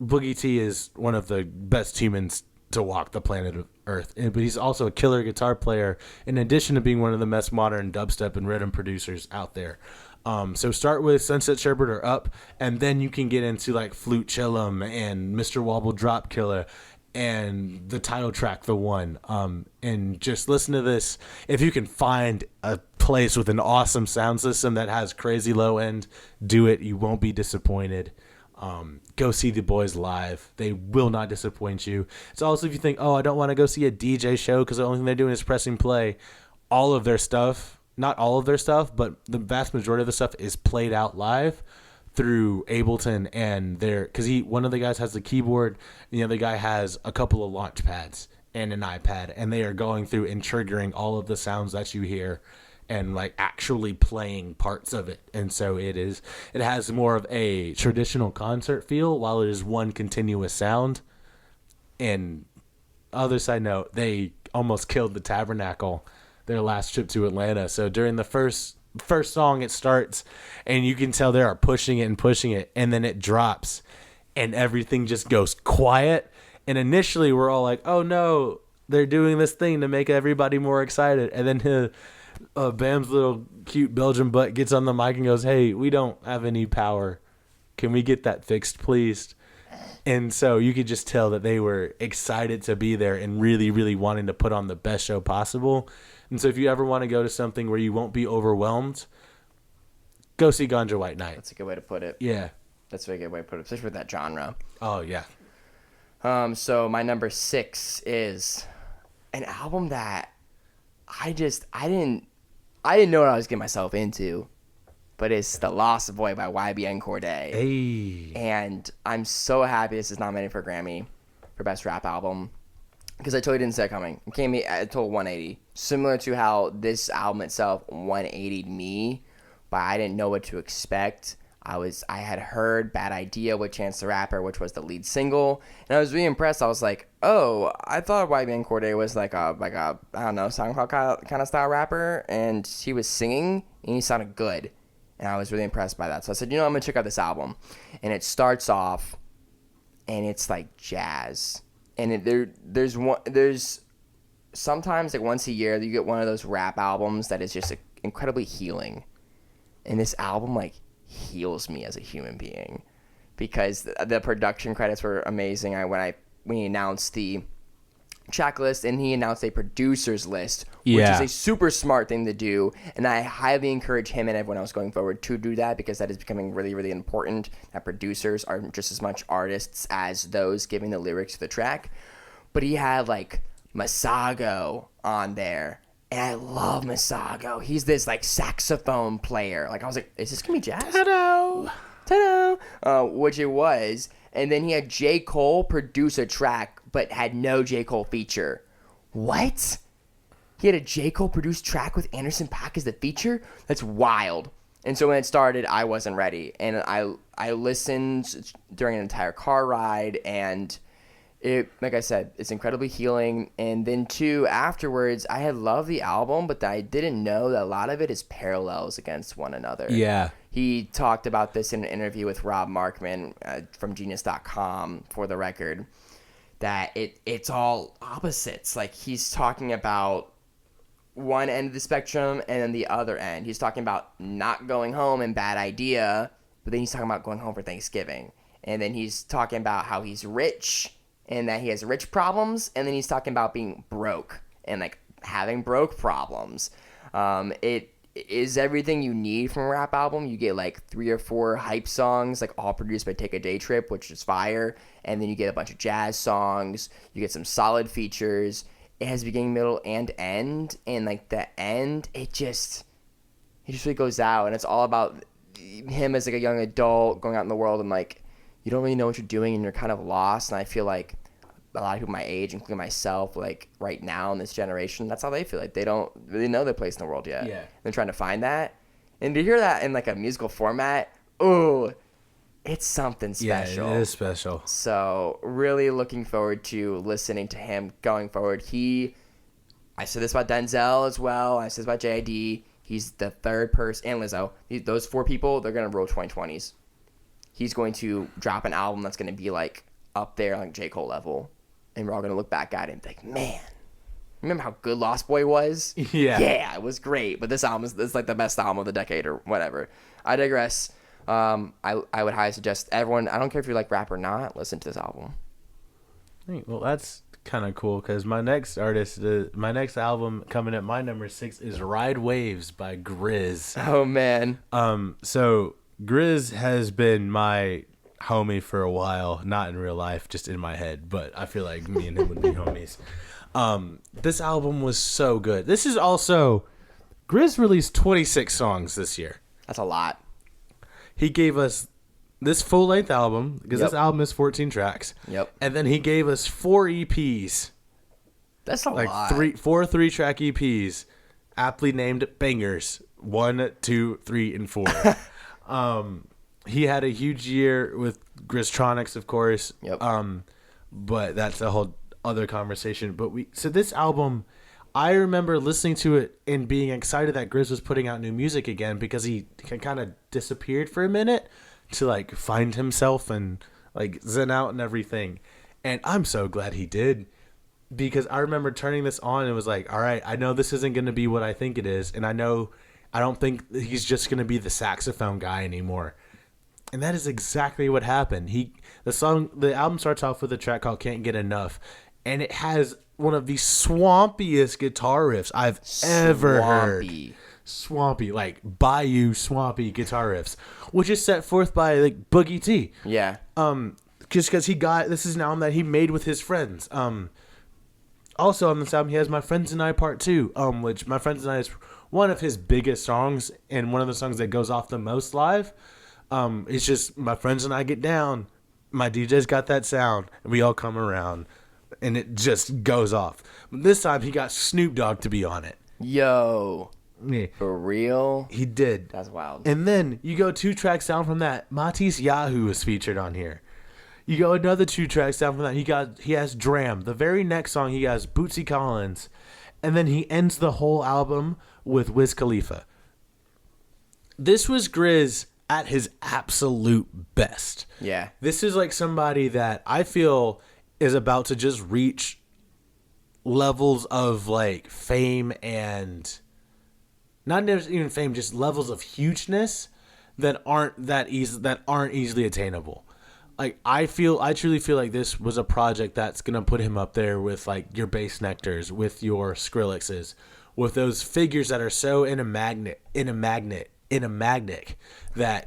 Boogie T is one of the best humans to walk the planet of Earth, but he's also a killer guitar player, in addition to being one of the best modern dubstep and rhythm producers out there. So start with Sunset Sherbet or Up, and then you can get into like Flute Chillum and Mr. Wobble Drop Killer and the title track, The One. And just listen to this. If you can find a place with an awesome sound system that has crazy low end, do it. You won't be disappointed. Go see the boys live. They will not disappoint you. It's also, if you think, oh, I don't want to go see a DJ show because the only thing they're doing is pressing play, all of their stuff, not all of their stuff, but the vast majority of the stuff is played out live through Ableton, and because one of the guys has the keyboard and the other guy has a couple of launch pads and an iPad, and they are going through and triggering all of the sounds that you hear and like actually playing parts of it. And so it has more of a traditional concert feel while it is one continuous sound. And other side note, they almost killed the Tabernacle their last trip to Atlanta. So during the first song, it starts and you can tell they are pushing it, and then it drops and everything just goes quiet. And initially we're all like, oh no, they're doing this thing to make everybody more excited. And then Bam's little cute Belgian butt gets on the mic and goes, hey, we don't have any power. Can we get that fixed, please? And so you could just tell that they were excited to be there and really, really wanting to put on the best show possible. And so if you ever want to go to something where you won't be overwhelmed, go see Ganja White Night. That's a good way to put it. Yeah. That's a very good way to put it, especially with that genre. Oh, yeah. So my number 6 is an album that I didn't know what I was getting myself into, but it's The Lost Boy by YBN Cordae. Hey. And I'm so happy this is nominated for a Grammy for Best Rap Album, because I totally didn't see it coming. It came at a total 180. Similar to how this album itself 180'd me, but I didn't know what to expect. I had heard Bad Idea with Chance the Rapper, which was the lead single, and I was really impressed. I was like, oh, I thought YBN Cordae was like a I don't know, SoundCloud kind of style rapper, and he was singing and he sounded good, and I was really impressed by that. So I said, I'm gonna check out this album, and it starts off, and it's like jazz, and there's sometimes like once a year you get one of those rap albums that is just incredibly healing, and this album like heals me as a human being, because the production credits were amazing. When he announced the track list, and he announced a producer's list, which Yeah. is a super smart thing to do. And I highly encourage him and everyone else going forward to do that, because that is becoming really, really important, that producers are just as much artists as those giving the lyrics to the track. But he had like Masago on there. And I love Masago. He's this like saxophone player. Like I was like, is this gonna be jazz? Ta-da! Which it was. And then he had J. Cole produce a track, but had no J. Cole feature. What? He had a J. Cole produced track with Anderson .Paak as the feature? That's wild. And so when it started, I wasn't ready. And I listened during an entire car ride, and it, like I said, it's incredibly healing. And then too, afterwards, I had loved the album, but I didn't know that a lot of it is parallels against one another. Yeah. He talked about this in an interview with Rob Markman from Genius.com, for the record, that it's all opposites. Like, he's talking about one end of the spectrum and then the other end. He's talking about not going home and Bad Idea, but then he's talking about going home for Thanksgiving. And then he's talking about how he's rich and that he has rich problems, and then he's talking about being broke and like having broke problems. It is everything you need from a rap album. You get like 3 or 4 hype songs, like all produced by Take a Day Trip, which is fire, and then you get a bunch of jazz songs. You get some solid features. It has beginning, middle, and end, and like the end, it just really goes out, and it's all about him as like a young adult going out in the world, and like you don't really know what you're doing, and you're kind of lost. And I feel like a lot of people my age, including myself, like right now in this generation, that's how they feel. Like they don't really know their place in the world yet. Yeah. They're trying to find that, and to hear that in like a musical format, oh, it's something special. Yeah, it is special. So really looking forward to listening to him going forward. I said this about Denzel as well. I said this about JID. He's the third person, and Lizzo. Those 4 people, they're going to rule 2020s. He's going to drop an album that's going to be like up there, like J. Cole level. And we're all going to look back at it and think, man, remember how good Lost Boy was? Yeah. Yeah, it was great. But this album is like the best album of the decade or whatever. I digress. I would highly suggest everyone, I don't care if you like rap or not, listen to this album. Well, that's kind of cool, because my next album coming at my number 6 is Ride Waves by Grizz. Oh, man. So Grizz has been my homie for a while, not in real life, just in my head, but I feel like me and him would be homies. This album was so good. This is also, Grizz released 26 songs this year. That's a lot. He gave us this full-length album, because Yep. this album is 14 tracks. Yep. And then he gave us 4 EPs. That's a Like lot. 4 3-track EPs, aptly named bangers. 1, 2, 3, and 4. He had a huge year with Grizztronics, of course. Yep. But that's a whole other conversation. But so this album, I remember listening to it and being excited that Grizz was putting out new music again, because he kind of disappeared for a minute to like find himself and like zen out and everything. And I'm so glad he did, because I remember turning this on and it was like, all right, I know this isn't going to be what I think it is. And I don't think he's just going to be the saxophone guy anymore. And that is exactly what happened. The album starts off with a track called Can't Get Enough, and it has one of the swampiest guitar riffs I've ever heard. Swampy, like bayou swampy guitar riffs, which is set forth by like Boogie T. Yeah. Just because this is an album that he made with his friends. Also on this album, he has My Friends and I Part 2, which My Friends and I is one of his biggest songs and one of the songs that goes off the most live. It's just my friends and I get down. My DJ's got that sound, and we all come around, and it just goes off. This time, he got Snoop Dogg to be on it. Yo. Yeah. For real? He did. That's wild. And then you go 2 tracks down from that, Matisse Yahoo is featured on here. You go another 2 tracks down from that, he has Dram. The very next song, he has Bootsy Collins, and then he ends the whole album with Wiz Khalifa. This was Grizz at his absolute best. Yeah. This is like somebody that I feel is about to just reach levels of like fame, and not even fame, just levels of hugeness that aren't easily attainable. like I truly feel like this was a project that's gonna put him up there with like your Bass Nectars, with your Skrillexes, with those figures that are so in a magnet that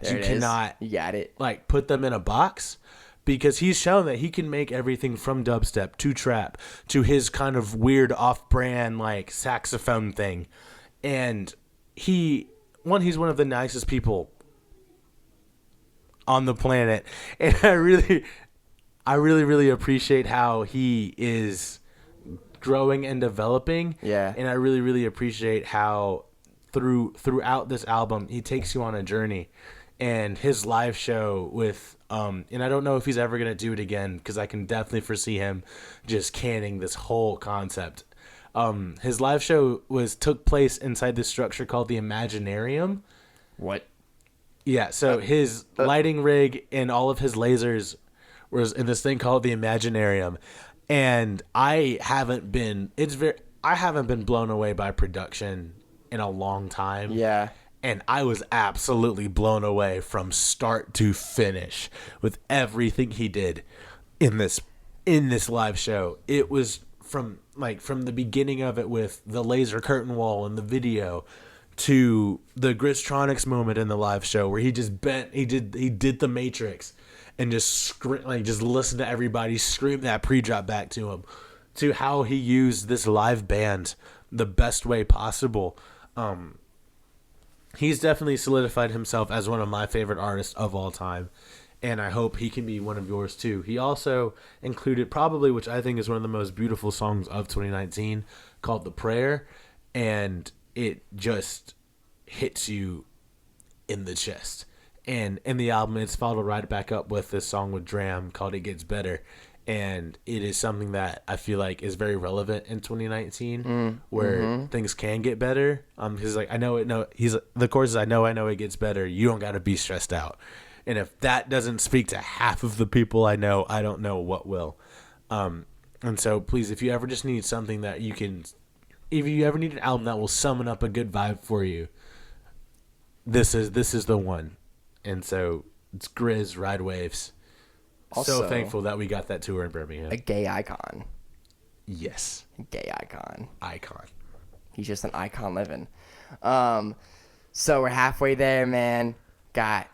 There you it is. cannot You got it. like put them in a box, because he's shown that he can make everything from dubstep to trap to his kind of weird off-brand like saxophone thing. And he's one of the nicest people on the planet, and I really appreciate how he is growing and developing. Yeah. And I really appreciate how throughout this album he takes you on a journey. And his live show with and I don't know if he's ever gonna do it again, because I can definitely foresee him just canning this whole concept. His live show took place inside this structure called the Imaginarium. What? Yeah, so his lighting rig and all of his lasers was in this thing called the Imaginarium, and I haven't been blown away by production in a long time. Yeah. And I was absolutely blown away from start to finish with everything he did in this live show. It was from the beginning of it with the laser curtain wall and the video, to the Gristronics moment in the live show where he just he did the Matrix and just listened to everybody scream that pre-drop back to him, to how he used this live band the best way possible. He's definitely solidified himself as one of my favorite artists of all time, and I hope he can be one of yours too. He also included probably, which I think is one of the most beautiful songs of 2019, called The Prayer, and it just hits you in the chest. And in the album, it's followed right back up with this song with Dram called It Gets Better. And it is something that I feel like is very relevant in 2019, where things can get better. He's like, the chorus is, I know it gets better. You don't got to be stressed out. And if that doesn't speak to half of the people I know, I don't know what will. And so please, if you ever just need something that you can, if you ever need an album that will summon up a good vibe for you, this is the one. And so it's Grizz, Ride Waves. Also, so thankful that we got that tour in Birmingham. a gay icon. Yes. A gay icon. Icon. He's just an icon living. So we're halfway there, man. Got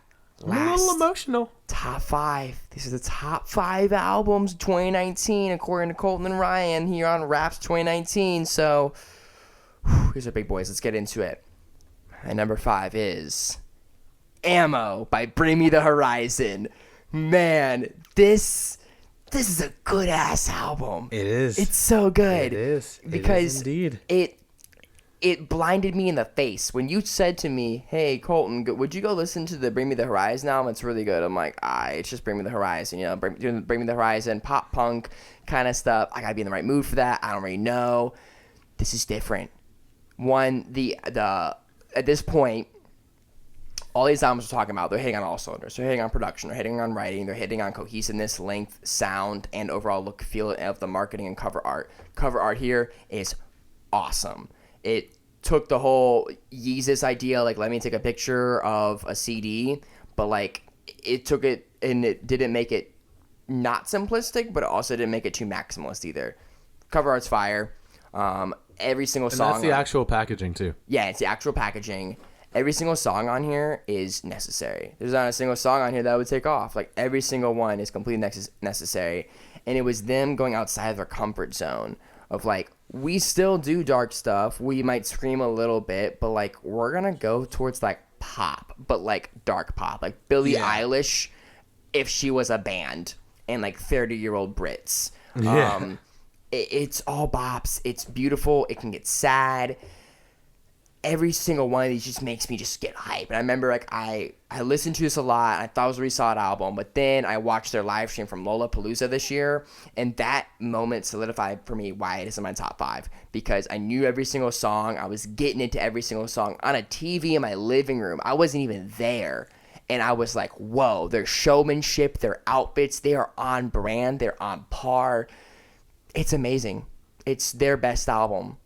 I'm a little emotional. top 5. These are the top 5 albums of 2019, according to Colton and Ryan here on Raps 2019. So here's our big boys. Let's get into it. And number 5 is Ammo by Bring Me the Horizon. Man, this is a good ass album. It is. It's so good. It is. Because indeed. it blinded me in the face when you said to me, "Hey Colton, would you go listen to the Bring Me the Horizon album? It's really good." I'm like, it's just Bring Me the Horizon, Bring Me the Horizon, pop punk kind of stuff. I gotta be in the right mood for that. I don't really know. This is different. The at this point, all these albums we're talking about, they're hitting on all cylinders. They're hitting on production, they're hitting on writing, they're hitting on cohesiveness, length, sound, and overall look, feel of the marketing and cover art. Cover art here is awesome. It took the whole Yeezus idea, like, let me take a picture of a CD, but, like, it took it, and it didn't make it not simplistic, but it also didn't make it too maximalist either. Cover art's fire. Every single song. And that's the actual packaging, too. Yeah, it's the actual packaging. Every single song on here is necessary. There's not a single song on here that would take off. Like, every single one is completely necessary. And it was them going outside of their comfort zone of, like, we still do dark stuff. We might scream a little bit, but, like, we're going to go towards, like, pop, but, like, dark pop. Like, Billie Eilish, if she was a band, and, like, 30-year-old Brits. Yeah. It's all bops. It's beautiful. It can get sad. Every single one of these just makes me just get hype. And I remember, like, I listened to this a lot. And I thought it was a really solid album. But then I watched their live stream from Lollapalooza this year. And that moment solidified for me why it is in my top 5. Because I knew every single song. I was getting into every single song on a TV in my living room. I wasn't even there. And I was like, whoa, their showmanship, their outfits, they are on brand. They're on par. It's amazing. It's their best album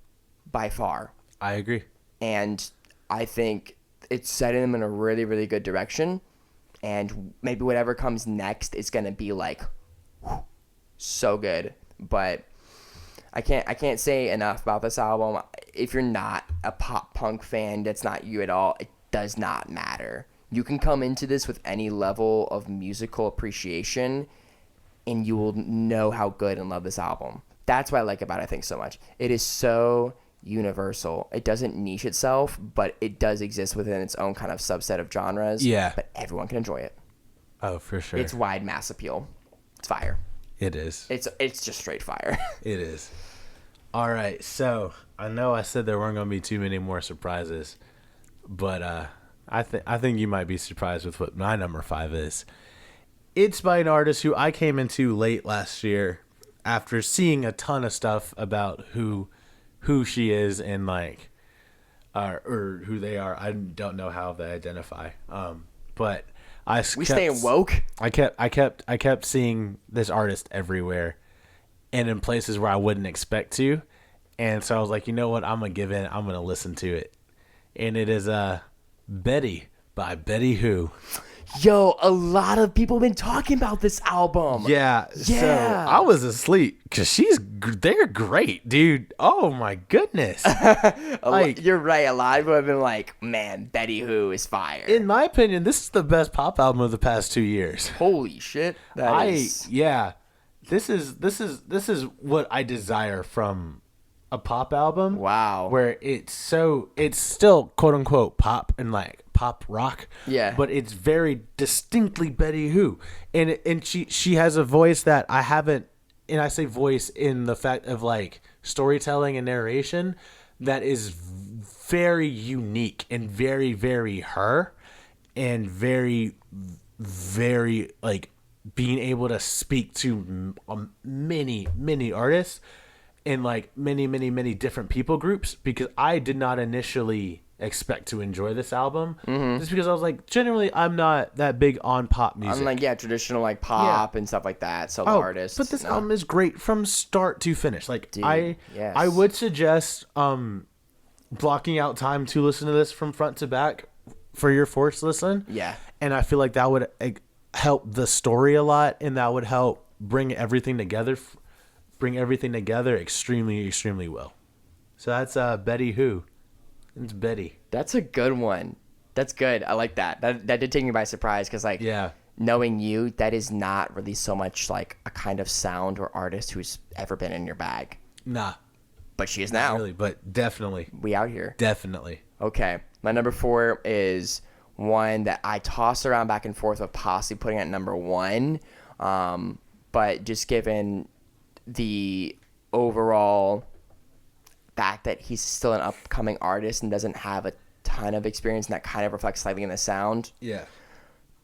by far. I agree. And I think it's setting them in a really, really good direction. and maybe whatever comes next is gonna be like so good. But I can't say enough about this album. If you're not a pop punk fan, that's not you at all. It does not matter. You can come into this with any level of musical appreciation, and you will know how good and love this album. That's what I like about it, I think, so much. It is so universal. It doesn't niche itself, but it does exist within its own kind of subset of genres. Yeah. But everyone can enjoy it. Oh, for sure. It's wide mass appeal. It's fire. It is. It's just straight fire. It is. All right. So I know I said there weren't going to be too many more surprises, but I think you might be surprised with what my number 5 is. It's by an artist who I came into late last year after seeing a ton of stuff about who she is and like or who they are. I don't know how they identify. But We staying woke. I kept seeing this artist everywhere and in places where I wouldn't expect to. And so I was like, you know what? I'm going to give in. I'm going to listen to it. And it is Betty by Betty Who. Yo, a lot of people have been talking about this album. Yeah. So I was asleep because they're great, dude. Oh my goodness. You're right. A lot of people have been like, man, Betty Who is fire. In my opinion, this is the best pop album of the past 2 years. Holy shit. Yeah. This is what I desire from a pop album. Wow. Where it's still quote unquote pop and like pop rock. Yeah. But it's very distinctly Betty Who. And she has a voice that I haven't, and I say voice in the fact of like storytelling and narration that is very unique and very, very her and very, very like being able to speak to many, many artists and like many, many, many different people groups, because I did not initially expect to enjoy this album. Just because I was like, generally I'm not that big on pop music. I'm like, traditional like pop and stuff like that, solo artists. But this album is great from start to finish. Like, Dude, yes. I would suggest blocking out time to listen to this from front to back for your first listen. Yeah. And I feel like that would help the story a lot, and that would help bring everything together extremely, extremely well. So that's Betty Who. It's Betty. That's a good one. That's good. I like that. That did take me by surprise because, like, knowing you, that is not really so much like a kind of sound or artist who's ever been in your bag. Nah. But she is now. Not really, but definitely. We out here. Definitely. Okay. My number 4 is one that I toss around back and forth of possibly putting at number 1. But just given the overall fact that he's still an upcoming artist and doesn't have a ton of experience, and that kind of reflects slightly in the sound. Yeah.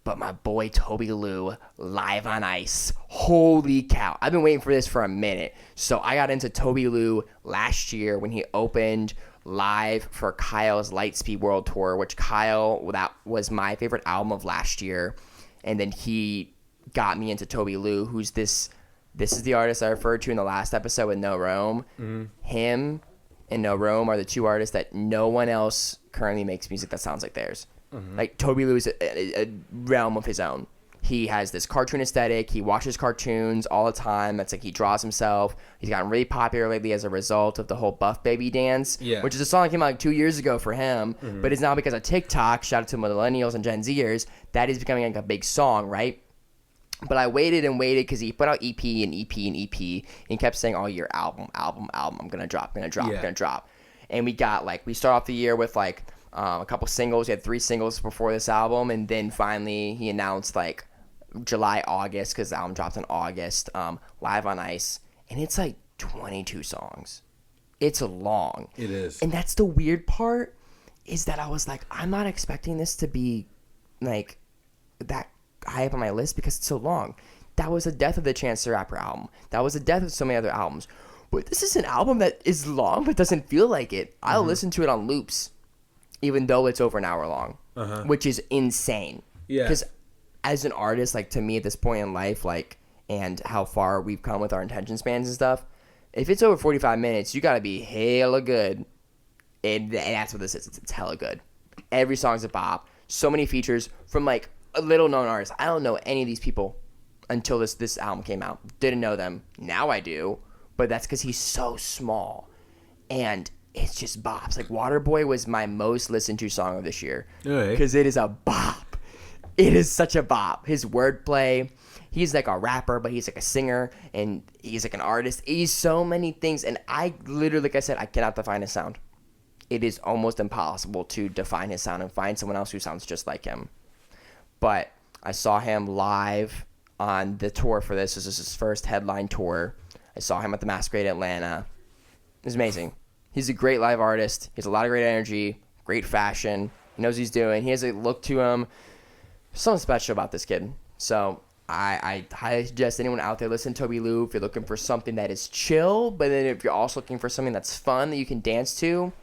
But my boy Toby Lou, Live on Ice. Holy cow. I've been waiting for this for a minute. So I got into Toby Lou last year when he opened live for Kyle's Lightspeed World Tour, which that was my favorite album of last year. And then he got me into Toby Lou, who's this is the artist I referred to in the last episode with No Rome. Mm-hmm. Him and No Rome are the two artists that no one else currently makes music that sounds like theirs. Mm-hmm. Like, Toby Lou is a realm of his own. He has this cartoon aesthetic. He watches cartoons all the time. That's like he draws himself. He's gotten really popular lately as a result of the whole Buff Baby dance, which is a song that came out like 2 years ago for him, but it's now because of TikTok. Shout out to millennials and Gen Zers. That is becoming like a big song, right? But I waited and waited because he put out EP and EP and EP, and he kept saying all year, album. I'm gonna drop. And we start off the year with like a couple singles. He had 3 singles before this album, and then finally he announced like July, August, because the album drops in August, Live on Ice, and it's like 22 songs. It's long. It is. And that's the weird part, is that I was like, I'm not expecting this to be like that high up on my list because it's so long. That was the death of the Chance the Rapper album. That was the death of so many other albums. But this is an album that is long but doesn't feel like it. I'll listen to it on loops, even though it's over an hour long, which is insane. Yeah. Because as an artist, like, to me at this point in life, like, and how far we've come with our attention spans and stuff, if it's over 45 minutes, you got to be hella good. And that's what this is. It's hella good. Every song's a bop. So many features from, like, a little known artist. I don't know any of these people until this album came out. Didn't know them. Now I do, but that's because he's so small, and it's just bops. Like Waterboy was my most listened to song of this year because it is a bop. It is such a bop. His wordplay. He's like a rapper, but he's like a singer, and he's like an artist. He's so many things, and I literally, like I said, I cannot define his sound. It is almost impossible to define his sound and find someone else who sounds just like him. But I saw him live on the tour for this. This is his first headline tour. I saw him at the Masquerade Atlanta. It was amazing. He's a great live artist. He has a lot of great energy, great fashion. He knows what he's doing. He has a look to him. There's something special about this kid. So I highly suggest anyone out there listen to Toby Lou if you're looking for something that is chill, but then if you're also looking for something that's fun that you can dance to,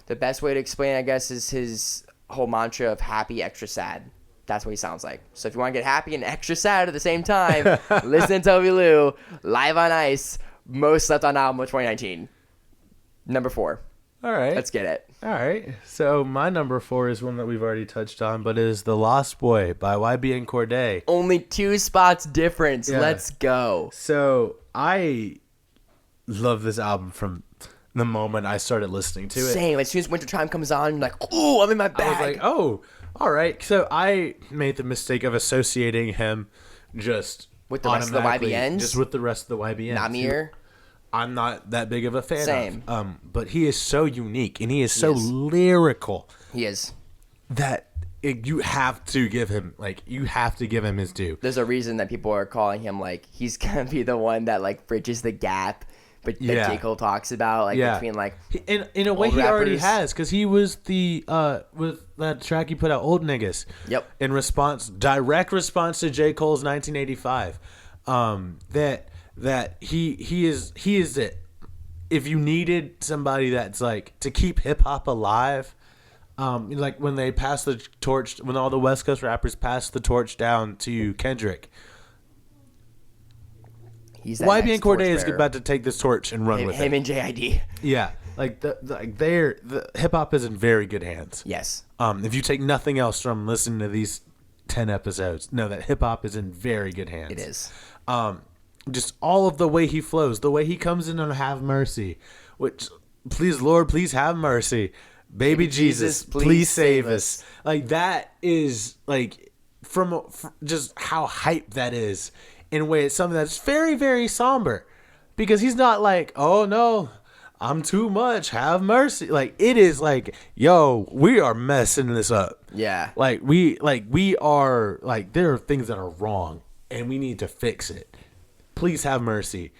the best way to explain, I guess, is his whole mantra of happy, extra sad. That's what he sounds like. So if you want to get happy and extra sad at the same time, listen to Toby Lou live on ice, most slept on album of 2019. Number 4. All right. Let's get it. All right. So my number 4 is one that we've already touched on, but it is The Lost Boy by YB and Cordae. Only 2 spots difference. Yeah. Let's go. So I love this album from the moment I started listening to it. Same. As soon as Wintertime comes on, I'm like, ooh, I'm in my bag. I was like, oh, all right. So I made the mistake of associating him just with the rest of the YBNs? Just with the rest of the YBNs. Namir? I'm not that big of a fan Same. of. But he is so unique and he is so lyrical. He is. That you have to give him his due. There's a reason that people are calling him like he's gonna be the one that like bridges the gap, but that J. Cole talks about between like in a way he rappers. already has, because he was the with that track he put out, Old Niggas. Yep. In direct response to J. Cole's 1985, that he is it. If you needed somebody that's like to keep hip hop alive, like when they passed the torch, when all the West Coast rappers passed the torch down to Kendrick, YB and Cordae is about to take this torch and run with it. Him and JID. Yeah, like the hip hop is in very good hands. Yes. If you take nothing else from listening to these 10 episodes, know that hip hop is in very good hands. It is. Just all of the way he flows, the way he comes in on Have Mercy, which, please Lord, please have mercy. Baby Jesus, please save us. Like that is like from just how hype that is. In a way, it's something that's very, very somber, because he's not like, oh no, I'm too much, have mercy. Like it is like, yo, we are messing this up. Yeah. We are like, there are things that are wrong and we need to fix it. Please have mercy.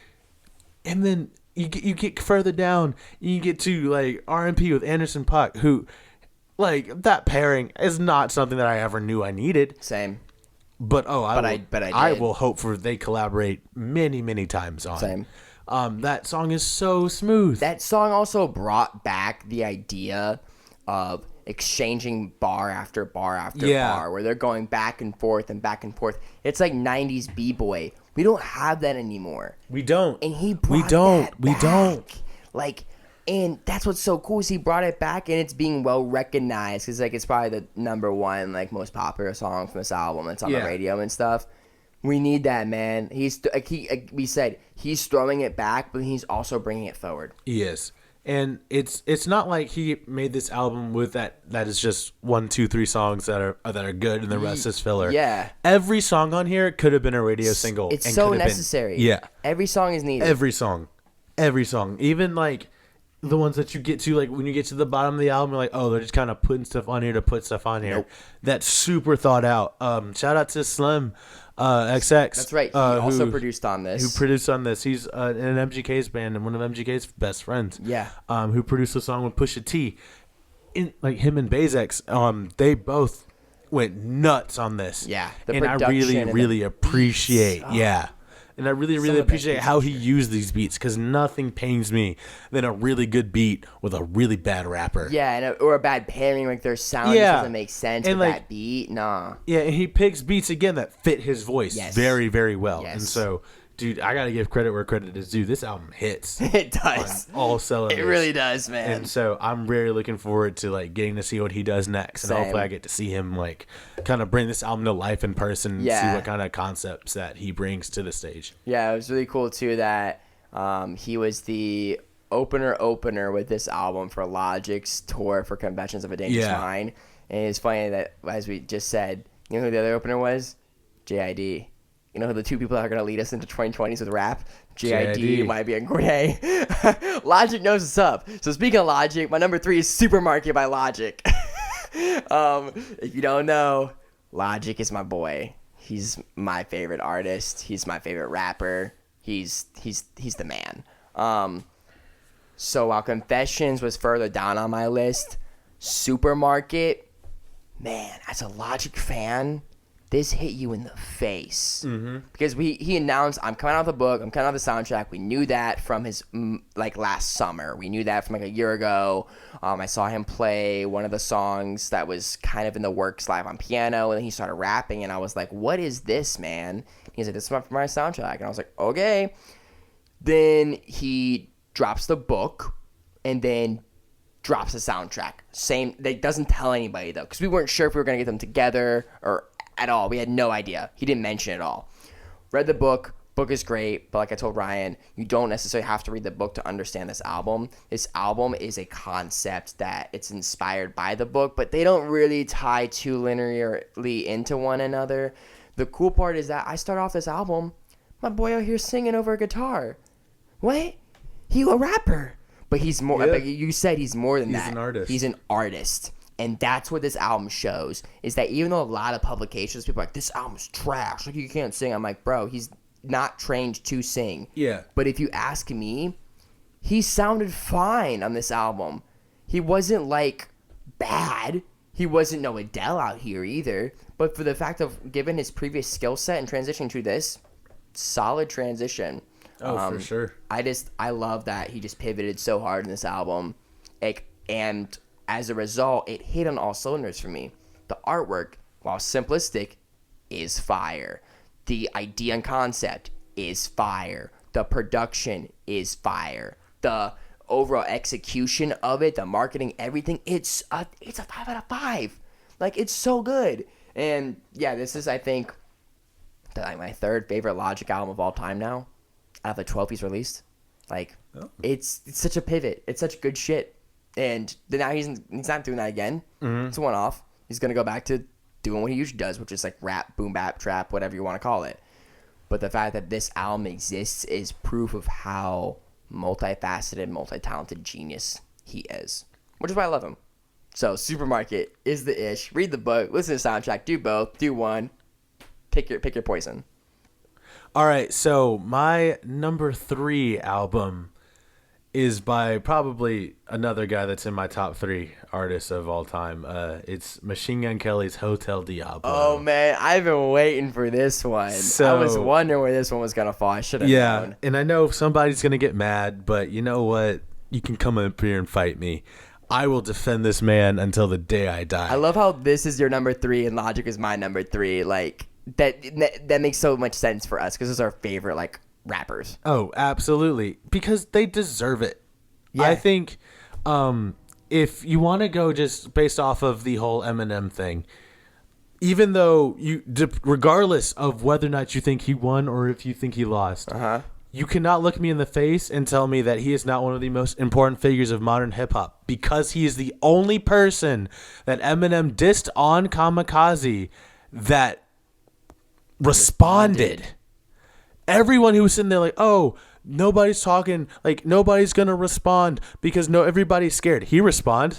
And then you get further down, you get to like R&P with Anderson .Paak, who like that pairing is not something that I ever knew I needed. Same. But I did. will hope for they collaborate many times on. Same. That song is so smooth. That song also brought back the idea of exchanging bar after bar after bar, where they're going back and forth and back and forth. It's like 90s B-boy. We don't have that anymore. We don't. And he brought that back. Like, and that's what's so cool is he brought it back, and it's being well recognized, because like it's probably the number 1 like most popular song from this album. It's on the radio and stuff. We need that, man. We said he's throwing it back, but he's also bringing it forward. He is. And it's not like he made this album with that is just 1, 2, 3 songs that are good and the rest is filler. Yeah. Every song on here could have been a radio single. It's so necessary. Yeah. Every song is needed. Every song. Even like the ones that you get to, like when you get to the bottom of the album, you're like, oh, they're just kind of putting stuff on here to put stuff on here. Nope. That's super thought out. Shout out to Slim XX. That's right. He also produced on this. Who produced on this? He's in MGK's band and one of MGK's best friends. Yeah. Who produced the song with Pusha T. Like him and Bazex, they both went nuts on this. Yeah. And I really appreciate. Yeah. And I really appreciate how he used these beats, because nothing pains me than a really good beat with a really bad rapper. Yeah, or a bad pairing, like their sound just doesn't make sense with that beat. Nah. Yeah, and he picks beats again that fit his voice very, very well. Yes. And so dude, I gotta give credit where credit is due. This album hits. It does. On all cylinders. It really does, man. And so I'm really looking forward to like getting to see what he does next, and Same. hopefully I get to see him like kind of bring this album to life in person, and see Yeah. what kind of concepts that he brings to the stage. Yeah, it was really cool too that he was the opener with this album for Logic's tour for Confessions of a Dangerous Yeah. Mind. And it's funny that, as we just said, you know who the other opener was? JID. You know who the two people that are going to lead us into 2020s with rap? JID, JID. YB, and Cordae. Logic knows what's up. So speaking of Logic, my number 3 is Supermarket by Logic. If you don't know, Logic is my boy. He's my favorite artist. He's my favorite rapper. He's the man. So while Confessions was further down on my list, Supermarket, man, as a Logic fan, this hit you in the face. Because he announced, I'm coming out with a book, I'm coming out with the soundtrack. We knew that from his, like, last summer. We knew that from, like, a year ago. I saw him play one of the songs that was kind of in the works live on piano, and then he started rapping, and I was like, what is this, man? He's like, this is for my soundtrack. And I was like, okay. Then he drops the book, and then drops the soundtrack. Same, that doesn't tell anybody, though, because we weren't sure if we were going to get them together or at all. We had no idea. He didn't mention it all. Read the book. Book is great, but like I told Ryan, you don't necessarily have to read the book to understand this album. This album is a concept that it's inspired by the book, but they don't really tie too linearly into one another. The cool part is that I start off this album, my boy out here singing over a guitar. What? He a rapper. But he's more, Yeah. like you said, he's more than that. He's an artist. He's an artist. And that's what this album shows, is that even though a lot of publications, people are like, this album's trash, like, you can't sing. I'm like, bro, he's not trained to sing. Yeah. But if you ask me, he sounded fine on this album. He wasn't, like, bad. He wasn't no Adele out here either. But for the fact of given his previous skill set and transitioning to this, solid transition. Oh, for sure. I love that he just pivoted so hard in this album. And as a result, it hit on all cylinders for me. The artwork, while simplistic, is fire. The idea and concept is fire. The production is fire. The overall execution of it, the marketing, everything, it's a 5 out of 5. Like, it's so good. And yeah, this is, I think, my third favorite Logic album of all time now, out of the 12 he's released. Like, it's such a pivot. It's such good shit. And then now he's not doing that again. It's a one-off. He's going to go back to doing what he usually does, which is like rap, boom bap, trap, whatever you want to call it. But the fact that this album exists is proof of how multifaceted, multi-talented genius he is, which is why I love him. So Supermarket is the ish. Read the book, listen to the soundtrack, do both, do one. Pick your poison. All right, so my number 3 album is by probably another guy that's in my top 3 artists of all time. It's Machine Gun Kelly's Hotel Diablo. Oh, man, I've been waiting for this one. I was wondering where this one was going to fall. I should have known. And I know somebody's going to get mad, but you know what? You can come up here and fight me. I will defend this man until the day I die. I love how this is your number 3 and Logic is my number 3. Like, that makes so much sense for us because those are our favorite, like, rappers. Oh, absolutely. Because they deserve it. Yeah. I think if you want to go just based off of the whole Eminem thing, even though regardless of whether or not you think he won or if you think he lost, you cannot look me in the face and tell me that he is not one of the most important figures of modern hip-hop, because he is the only person that Eminem dissed on Kamikaze that responded. Everyone who was sitting there like, oh, nobody's talking, like, nobody's going to respond because everybody's scared. He responded.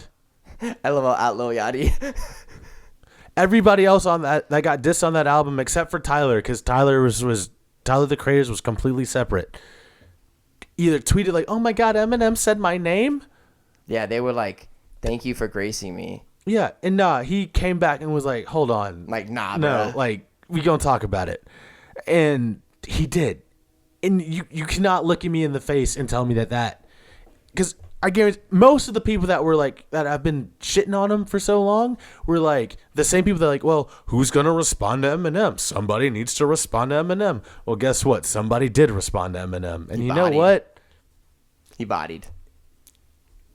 I love how Outlaw Yachty. Everybody else on that got dissed on that album except for Tyler, because Tyler Tyler the Creator was completely separate. Either tweeted like, oh my God, Eminem said my name? Yeah, they were like, thank you for gracing me. Yeah, and he came back and was like, hold on. Like, nah, no, bruh. like, we gonna talk about it. And he did. And you cannot look at me in the face and tell me that because I guarantee most of the people that were like that have been shitting on him for so long were like the same people that are like, well, who's gonna respond to Eminem? Somebody needs to respond to Eminem. Well, guess what? Somebody did respond to Eminem, and you know what? He bodied.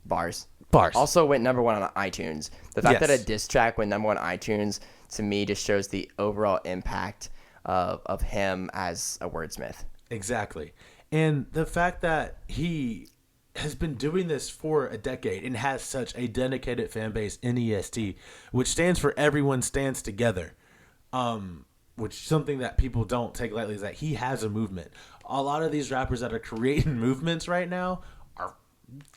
Bars. Bars. Also went number 1 on iTunes. The fact Yes. that a diss track went number 1 on iTunes to me just shows the overall impact of him as a wordsmith. Exactly, and the fact that he has been doing this for a decade and has such a dedicated fan base in EST, which stands for Everyone Stands Together, which is something that people don't take lightly, is that he has a movement. A lot of these rappers that are creating movements right now are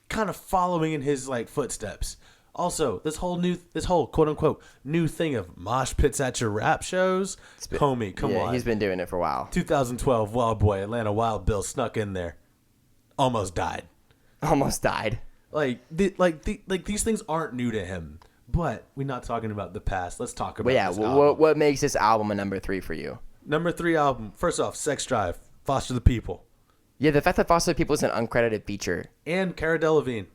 kind of following in his like footsteps. Also, this whole quote unquote new thing of mosh pits at your rap shows, homie, come on. He's been doing it for a while. 2012 Wild Boy, Atlanta Wild Bill snuck in there, almost died. Almost died. These things aren't new to him, but we're not talking about the past. Let's talk about. But yeah, this album. what makes this album a number 3 for you? Number 3 album. First off, Sex Drive, Foster the People, Yeah, the fact that Foster the People is an uncredited feature. and Cara Delevingne.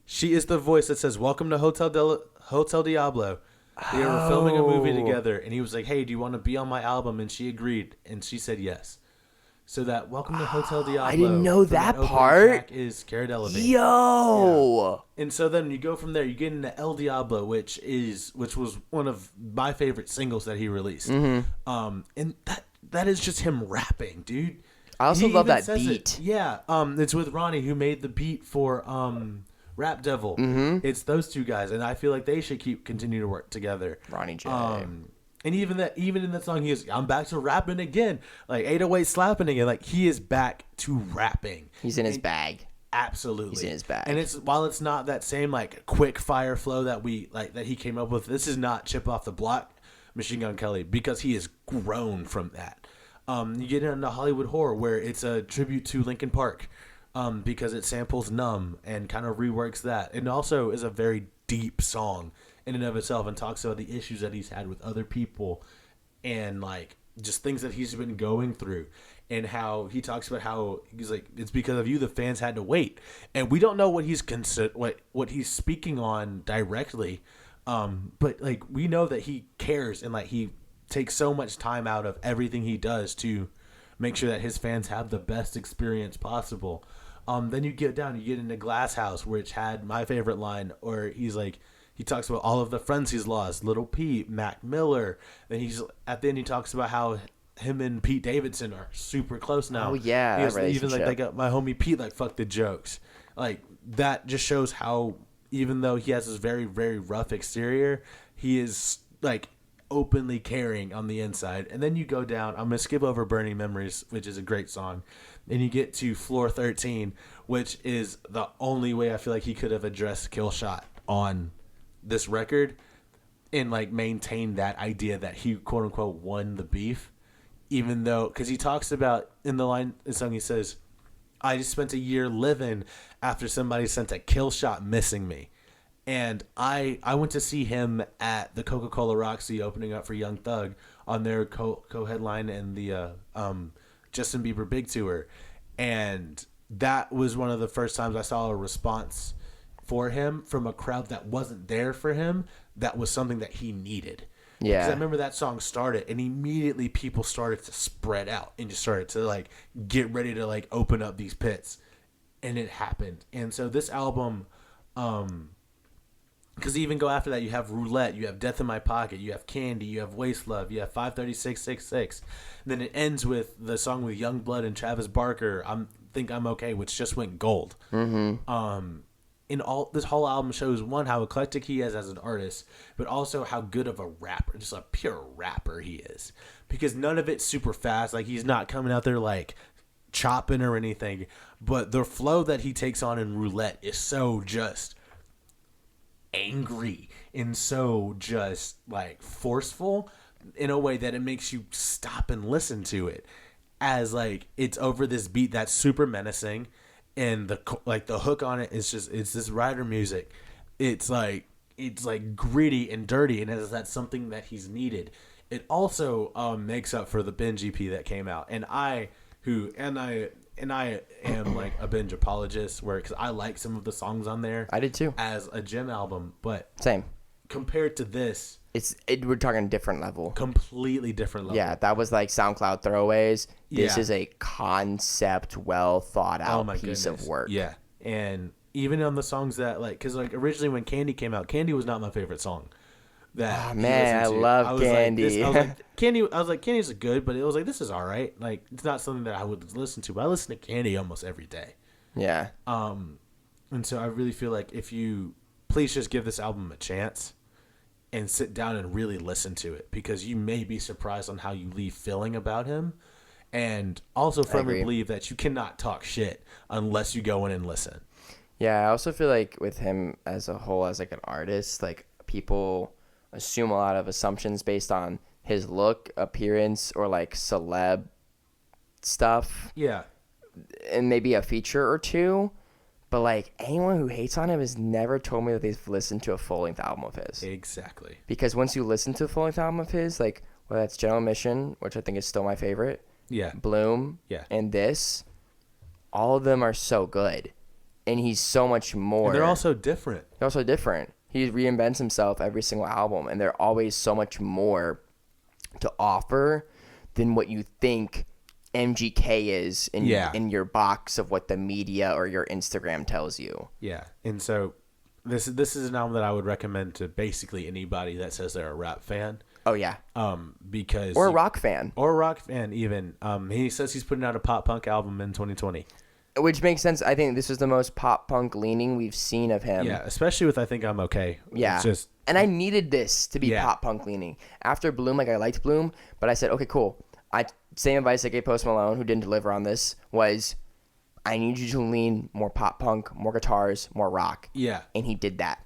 She is the voice that says, "Welcome to Hotel Diablo." They were filming a movie together, and he was like, "Hey, do you want to be on my album?" And she agreed, and she said yes. So that "Welcome to Hotel Diablo." I didn't know from that opening part. track is Cara Delevingne. Yo! And so then you go from there. You get into El Diablo, which was one of my favorite singles that he released. Mm-hmm. And that is just him rapping, dude. I also He love even that says beat. it. Yeah. It's with Ronnie, who made the beat for Rap Devil. Mm-hmm. It's those two guys, and I feel like they should continue to work together. Ronnie J. And even in that song, he is, "I'm back to rapping again," like 808 slapping again. Like he is back to rapping. He's in his bag. Absolutely, He's in his bag. And while it's not that same like quick fire flow that he came up with. This is not Chip Off the Block, Machine Gun Kelly, because he has grown from that. You get into Hollywood Horror, where it's a tribute to Linkin Park, because it samples Numb and kind of reworks that. And also is a very deep song in and of itself, and talks about the issues that he's had with other people and like just things that he's been going through, and how he talks about how he's like, it's because of you the fans had to wait. And we don't know what he's what he's speaking on directly, but like we know that he cares, and like he takes so much time out of everything he does to make sure that his fans have the best experience possible. Then you get into Glass House, which had my favorite line, or he talks about all of the friends he's lost, Little Pete, Mac Miller. Then at the end he talks about how him and Pete Davidson are super close now. Oh, yeah, He that goes, even like relationship. they got my homie Pete, like, fuck the jokes. Like that just shows how, even though he has this very, very rough exterior, he is like openly caring on the inside. And then you go down, I'm gonna skip over Burning Memories, which is a great song, and you get to Floor 13, which is the only way I feel like he could have addressed Kill Shot on this record and like maintain that idea that he quote unquote won the beef, even though, because he talks about in the song, he says, "I just spent a year living after somebody sent a kill shot missing me." And I went to see him at the Coca-Cola Roxy opening up for Young Thug on their co-headline in the Justin Bieber Big Tour, and that was one of the first times I saw a response for him from a crowd that wasn't there for him. That was something that he needed. Yeah. Because I remember that song started, and immediately people started to spread out and just started to like get ready to like open up these pits, and it happened. And so this album, because even go after that, you have Roulette, you have Death in My Pocket, you have Candy, you have Waste Love, you have 53666. Then it ends with the song with Youngblood and Travis Barker, Think I'm Okay, which just went gold. Mm-hmm. This whole album shows, one, how eclectic he is as an artist, but also how good of a rapper, just a pure rapper he is. Because none of it's super fast, like he's not coming out there like chopping or anything, but the flow that he takes on in Roulette is so just angry and so just like forceful in a way that it makes you stop and listen to it, as like it's over this beat that's super menacing, and the hook on it is just, it's this rider music. It's like gritty and dirty, and that's something that he's needed. It also makes up for the Binge EP that came out, and I and I am like a binge apologist, because I like some of the songs on there. I did too. As a gym album, but Same. compared to this, We're talking different level. completely different level. Yeah, that was like SoundCloud throwaways. This Yeah. is a concept, well thought out piece of work. Yeah, and even on the songs that because originally when Candy came out, Candy was not my favorite song. That he man, listened I to. love was Candy. I was like Candy. I was like Candy's good, but it was like this is all right. Like it's not something that I would listen to. But I listen to Candy almost every day. Yeah. And so I really feel like if you please just give this album a chance and sit down and really listen to it, because you may be surprised on how you leave feeling about him. And also firmly believe that you cannot talk shit unless you go in and listen. Yeah, I also feel like with him as a whole, as like an artist, like people assume a lot of assumptions based on his look, appearance, or like celeb stuff, Yeah. and maybe a feature or two. But like anyone who hates on him has never told me that they've listened to a full-length album of his. Exactly. Because once you listen to a full-length album of his, like whether that's General Mission, which I think is still my favorite, Yeah. Bloom, Yeah. and this, all of them are so good. And he's so much more. And they're also different. They're also different. He reinvents himself every single album, and they're always so much more to offer than what you think MGK is in your box of what the media or your Instagram tells you. Yeah. And so this is an album that I would recommend to basically anybody that says they're a rap fan. Oh yeah. Because Or a rock fan. Or a rock fan even. He says he's putting out a pop punk album in 2020. Which makes sense. I think this is the most pop punk leaning we've seen of him. Yeah, especially with I Think I'm Okay. Yeah. It's just And I needed this to be Yeah. pop punk leaning. After Bloom, like I liked Bloom, but I said, okay, cool. Same advice I gave Post Malone, who didn't deliver on this, was I need you to lean more pop punk, more guitars, more rock. Yeah. And he did that.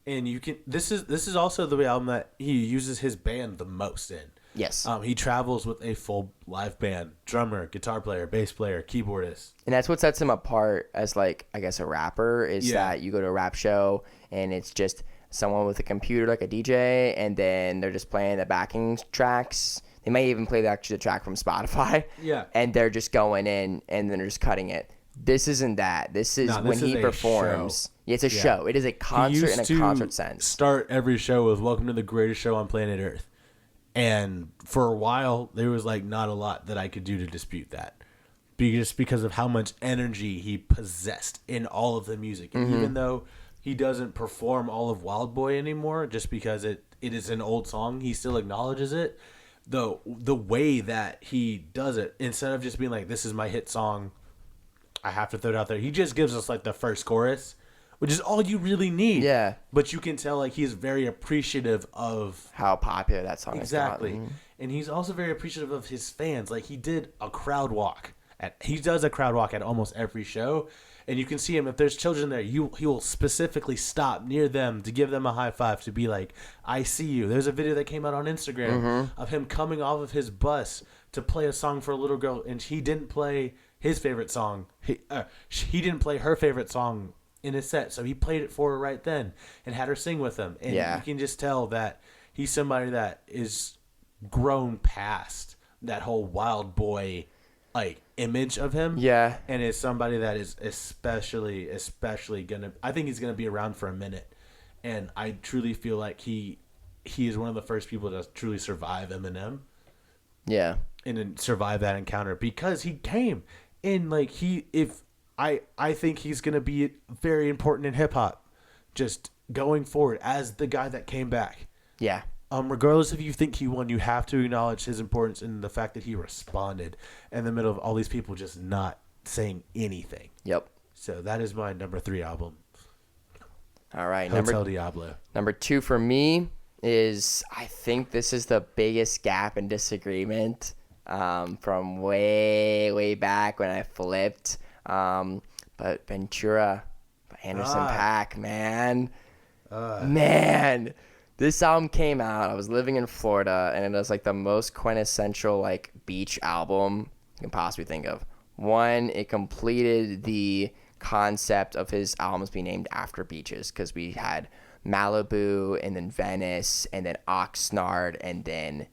And you can this is also the album that he uses his band the most in. Yes. He travels with a full live band, drummer, guitar player, bass player, keyboardist. And that's what sets him apart as, like, I guess a rapper, is that you go to a rap show and it's just someone with a computer, like a DJ, and then they're just playing the backing tracks. They might even play the track from Spotify. Yeah. And they're just going in and then they're just cutting it. This isn't that. This is when he performs. Yeah, it's a show. It is a concert in a concert sense. Start every show with "Welcome to the greatest show on planet Earth," and for a while there was like not a lot that I could do to dispute that, just because of how much energy he possessed in all of the music. And even though he doesn't perform all of Wild Boy anymore, just because it is an old song, he still acknowledges it. The way that he does it, instead of just being like, "This is my hit song, I have to throw it out there," he just gives us like the first chorus, which is all you really need. Yeah. But you can tell like he's very appreciative of How popular that song is. exactly, and he's also very appreciative of his fans. Like he does a crowd walk at almost every show, and you can see him if there's children there. He will specifically stop near them to give them a high five, to be like, "I see you." There's a video that came out on Instagram of him coming off of his bus to play a song for a little girl, and he didn't play his favorite song. He didn't play her favorite song in his set, so he played it for her right then and had her sing with him. And you can just tell that he's somebody that is grown past that whole wild boy like image of him. Yeah. And is somebody that is especially gonna, I think he's gonna be around for a minute. And I truly feel like he is one of the first people to truly survive Eminem. Yeah. And then survive that encounter, because he came in like I think he's gonna be very important in hip hop, just going forward as the guy that came back. Yeah. Regardless if you think he won, you have to acknowledge his importance in the fact that he responded in the middle of all these people just not saying anything. Yep. So that is my number 3 album. All right. Hotel Diablo. Number 2 for me is, I think this is the biggest gap in disagreement from way back when I flipped. But Ventura by Anderson .Paak, man. Man. This album came out, I was living in Florida, and it was like the most quintessential like beach album you can possibly think of. One, it completed the concept of his albums being named after beaches, because we had Malibu and then Venice and then Oxnard and then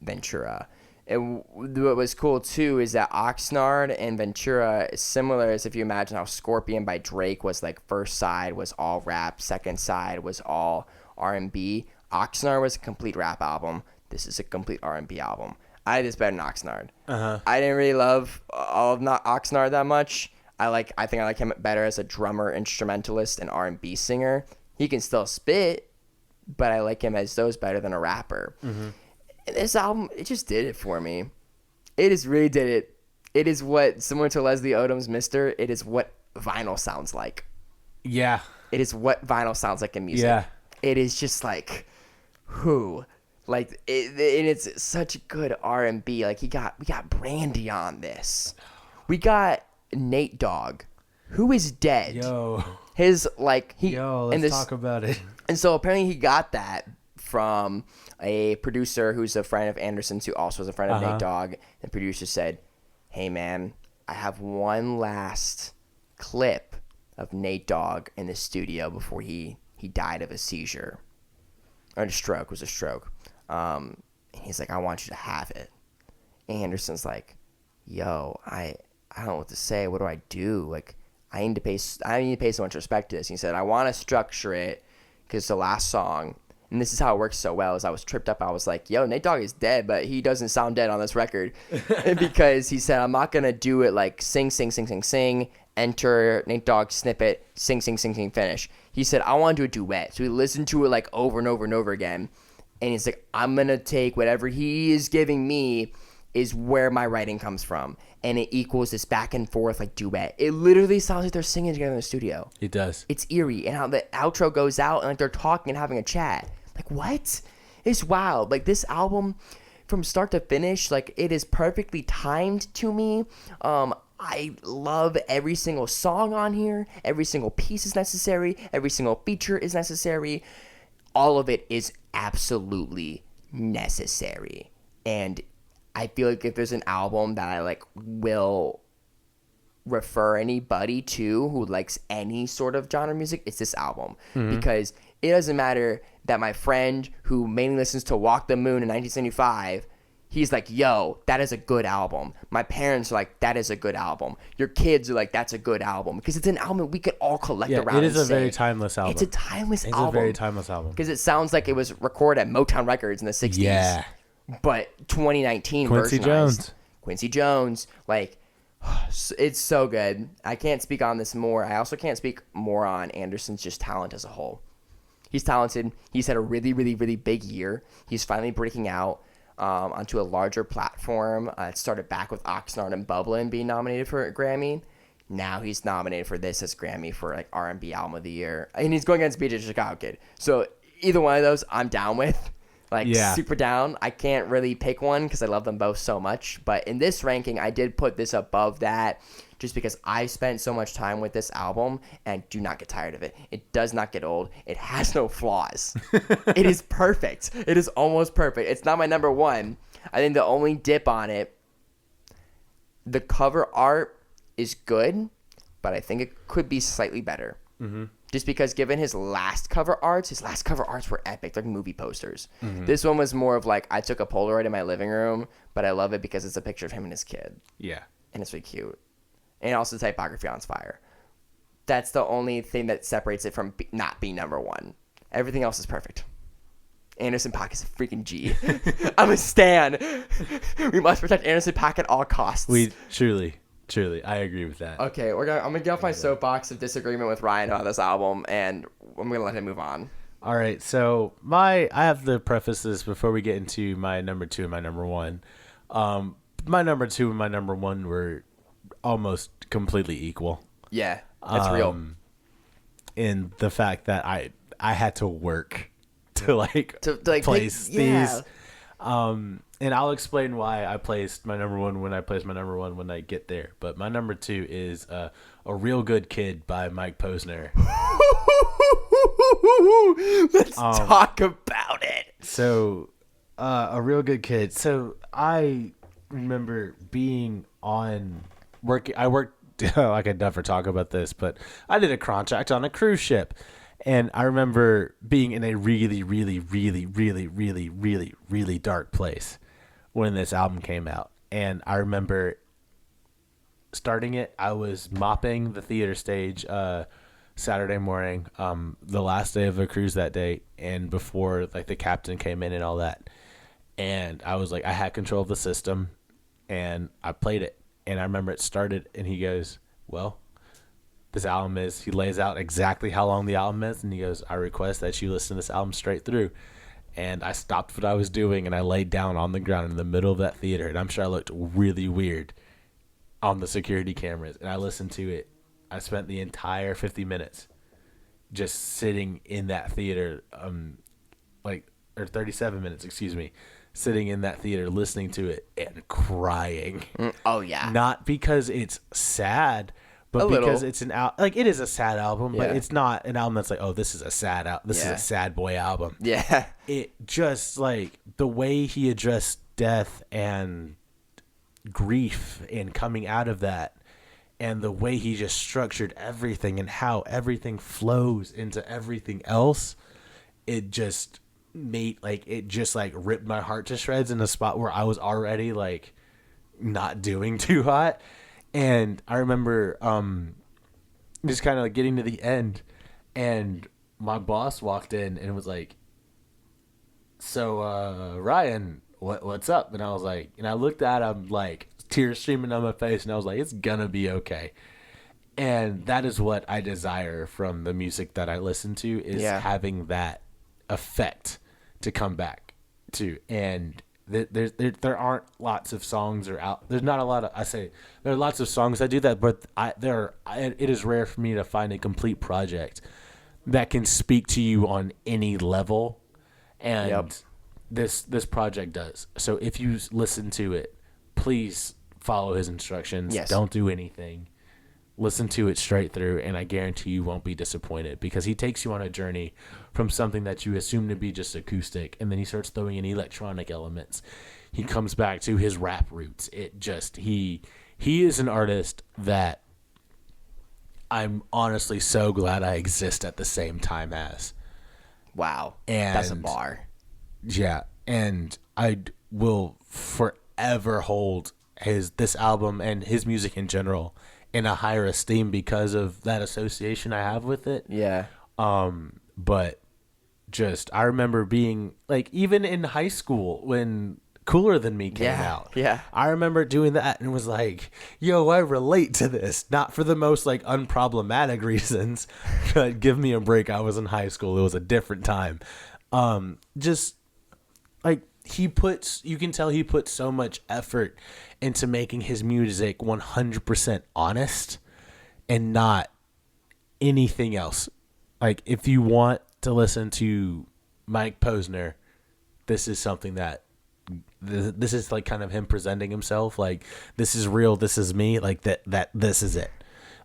Ventura. And what was cool too is that Oxnard and Ventura is similar as if you imagine how Scorpion by Drake was like first side was all rap, second side was all R&B. Oxnard was a complete rap album. This is a complete R&B album. I like this better than Oxnard. I didn't really love all of not Oxnard that much. I think I like him better as a drummer, instrumentalist, and R&B singer. He can still spit, but I like him as those better than a rapper. This album, it just did it for me. It just really did it. It is what, similar to Leslie Odom's Mister, it is what vinyl sounds like. Yeah. It is what vinyl sounds like in music. Yeah. It is just like, who? Like, and it's such good R&B. Like, we got Brandy on this. We got Nate Dogg, who is dead. Yo, let's talk about it. And so apparently he got that from a producer who's a friend of Anderson's, who also is a friend of Nate Dogg. The producer said, hey man, I have one last clip of Nate Dogg in the studio before he died of a seizure. Or a stroke. It was a stroke. And he's like, I want you to have it. And Anderson's like, yo, I don't know what to say. What do I do? Like, I need to pay so much respect to this. And he said, I want to structure it because it's the last song. And this is how it works so well. Is I was tripped up. I was like, yo, Nate Dogg is dead, but he doesn't sound dead on this record. Because he said, I'm not going to do it like sing, enter Nate Dogg snippet, sing, finish. He said, I want to do a duet. So we listened to it like over and over and over again. And he's like, I'm going to take whatever he is giving me is where my writing comes from. And it equals this back and forth like duet. It literally sounds like they're singing together in the studio. It does. It's eerie. And how the outro goes out and like they're talking and having a chat. Like, what? It's wild. Like, this album from start to finish, like, it is perfectly timed to me. I love every single song on here. Every single piece is necessary. Every single feature is necessary. All of it is absolutely necessary. And I feel like if there's an album that I like will refer anybody to who likes any sort of genre music, it's this album. Because it doesn't matter that my friend who mainly listens to Walk the Moon in 1975, he's like, yo, that is a good album. My parents are like, that is a good album. Your kids are like, that's a good album. Because it's an album we could all collect around. It is a very timeless album. It's a timeless album. It's a very timeless album. Because it sounds like it was recorded at Motown Records in the 60s. Yeah. But 2019 Quincy versionized. Quincy Jones. Like, it's so good. I can't speak on this more. I also can't speak more on Anderson's just talent as a whole. He's talented. He's had a really, really, really big year. He's finally breaking out onto a larger platform. It started back with Oxnard and Bubbling being nominated for a Grammy. Now he's nominated for this as Grammy for like R&B Album of the Year. And he's going against BJ Chicago Kid. So either one of those I'm down with. Like, super down. I can't really pick one because I love them both so much. But in this ranking, I did put this above that just because I spent so much time with this album and I do not get tired of it. It does not get old. It has no flaws. It is perfect. It is almost perfect. It's not my number one. I think the only dip on it, the cover art is good, but I think it could be slightly better. Just because given his last cover arts were epic. They're like movie posters. This one was more of like, I took a Polaroid in my living room, but I love it because it's a picture of him and his kid. Yeah. And it's really cute. And also the typography on fire. That's the only thing that separates it from not being number one. Everything else is perfect. Anderson .Paak is a freaking G. I'm a stan. We must protect Anderson .Paak at all costs. We truly, I agree with that. Okay, I'm gonna get off my soapbox of disagreement with Ryan about this album, and I'm gonna let him move on. All right, so I have to preface this before we get into my number two and my number one. My number two and my number one were almost completely equal. Yeah, that's real. In the fact that I had to work to place these. And I'll explain why I placed my number one when I placed my number one when I get there. But my number two is A Real Good Kid by Mike Posner. Let's talk about it. So, A Real Good Kid. So, I remember being on work. I worked, like I'd never talk about this, but I did a contract on a cruise ship. And I remember being in a really, really, really, really, really, really, really dark place when this album came out, and I remember starting it. I was mopping the theater stage Saturday morning, the last day of the cruise that day, and before like the captain came in and all that. And I was like, I had control of the system, and I played it. And I remember it started, and he goes, well, this album is, he lays out exactly how long the album is, and he goes, I request that you listen to this album straight through. And I stopped what I was doing, and I laid down on the ground in the middle of that theater, and I'm sure I looked really weird on the security cameras, and I listened to it. I spent the entire 50 minutes just sitting in that theater, or 37 minutes, excuse me, sitting in that theater listening to it and crying. Oh yeah. Not because it's sad, but because it's it is a sad album, but it's not an album that's like, oh, this is a sad this is a sad boy album. Yeah. It just like the way he addressed death and grief and coming out of that, and the way he just structured everything and how everything flows into everything else, it just made ripped my heart to shreds in a spot where I was already like not doing too hot. And I remember just kind of like getting to the end, and my boss walked in and was like, so Ryan, what's up? And I was like, and I looked at him like tears streaming down my face, and I was like, it's gonna be okay. And that is what I desire from the music that I listen to, is having that effect to come back to. And there aren't lots of songs or out. There's not a lot of. I say there are lots of songs that do that, but it is rare for me to find a complete project that can speak to you on any level, and this project does. So if you listen to it, please follow his instructions. Yes. Don't do anything. Listen to it straight through, and I guarantee you won't be disappointed, because he takes you on a journey from something that you assume to be just acoustic, and then he starts throwing in electronic elements. He comes back to his rap roots. It just he is an artist that I'm honestly so glad I exist at the same time as. Wow. And that's a bar. Yeah, and I will forever hold this album and his music in general in a higher esteem because of that association I have with it. Yeah. But just, I remember being like, even in high school when Cooler Than Me came out. Yeah. I remember doing that and was like, yo, I relate to this. Not for the most like unproblematic reasons, but give me a break. I was in high school. It was a different time. Just like you can tell he puts so much effort into making his music 100% honest and not anything else. Like, if you want to listen to Mike Posner, this is something that this is like kind of him presenting himself. Like, this is real. This is me. Like that this is it.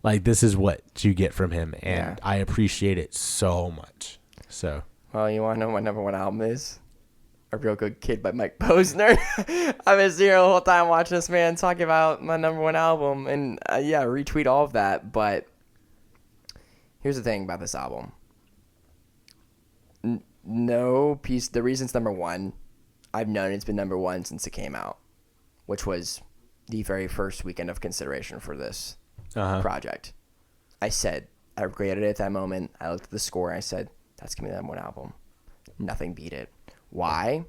Like, this is what you get from him. And I appreciate it so much. So, well, you want to know what my number one album is? A Real Good Kid by Mike Posner. I've been sitting here the whole time watching this man talking about my number one album, and retweet all of that. But here's the thing about this album. No piece. The reason it's number one, I've known it's been number one since it came out, which was the very first weekend of consideration for this project. I said, I graded it at that moment. I looked at the score and I said, that's going to be the number one album. Nothing beat it. Why?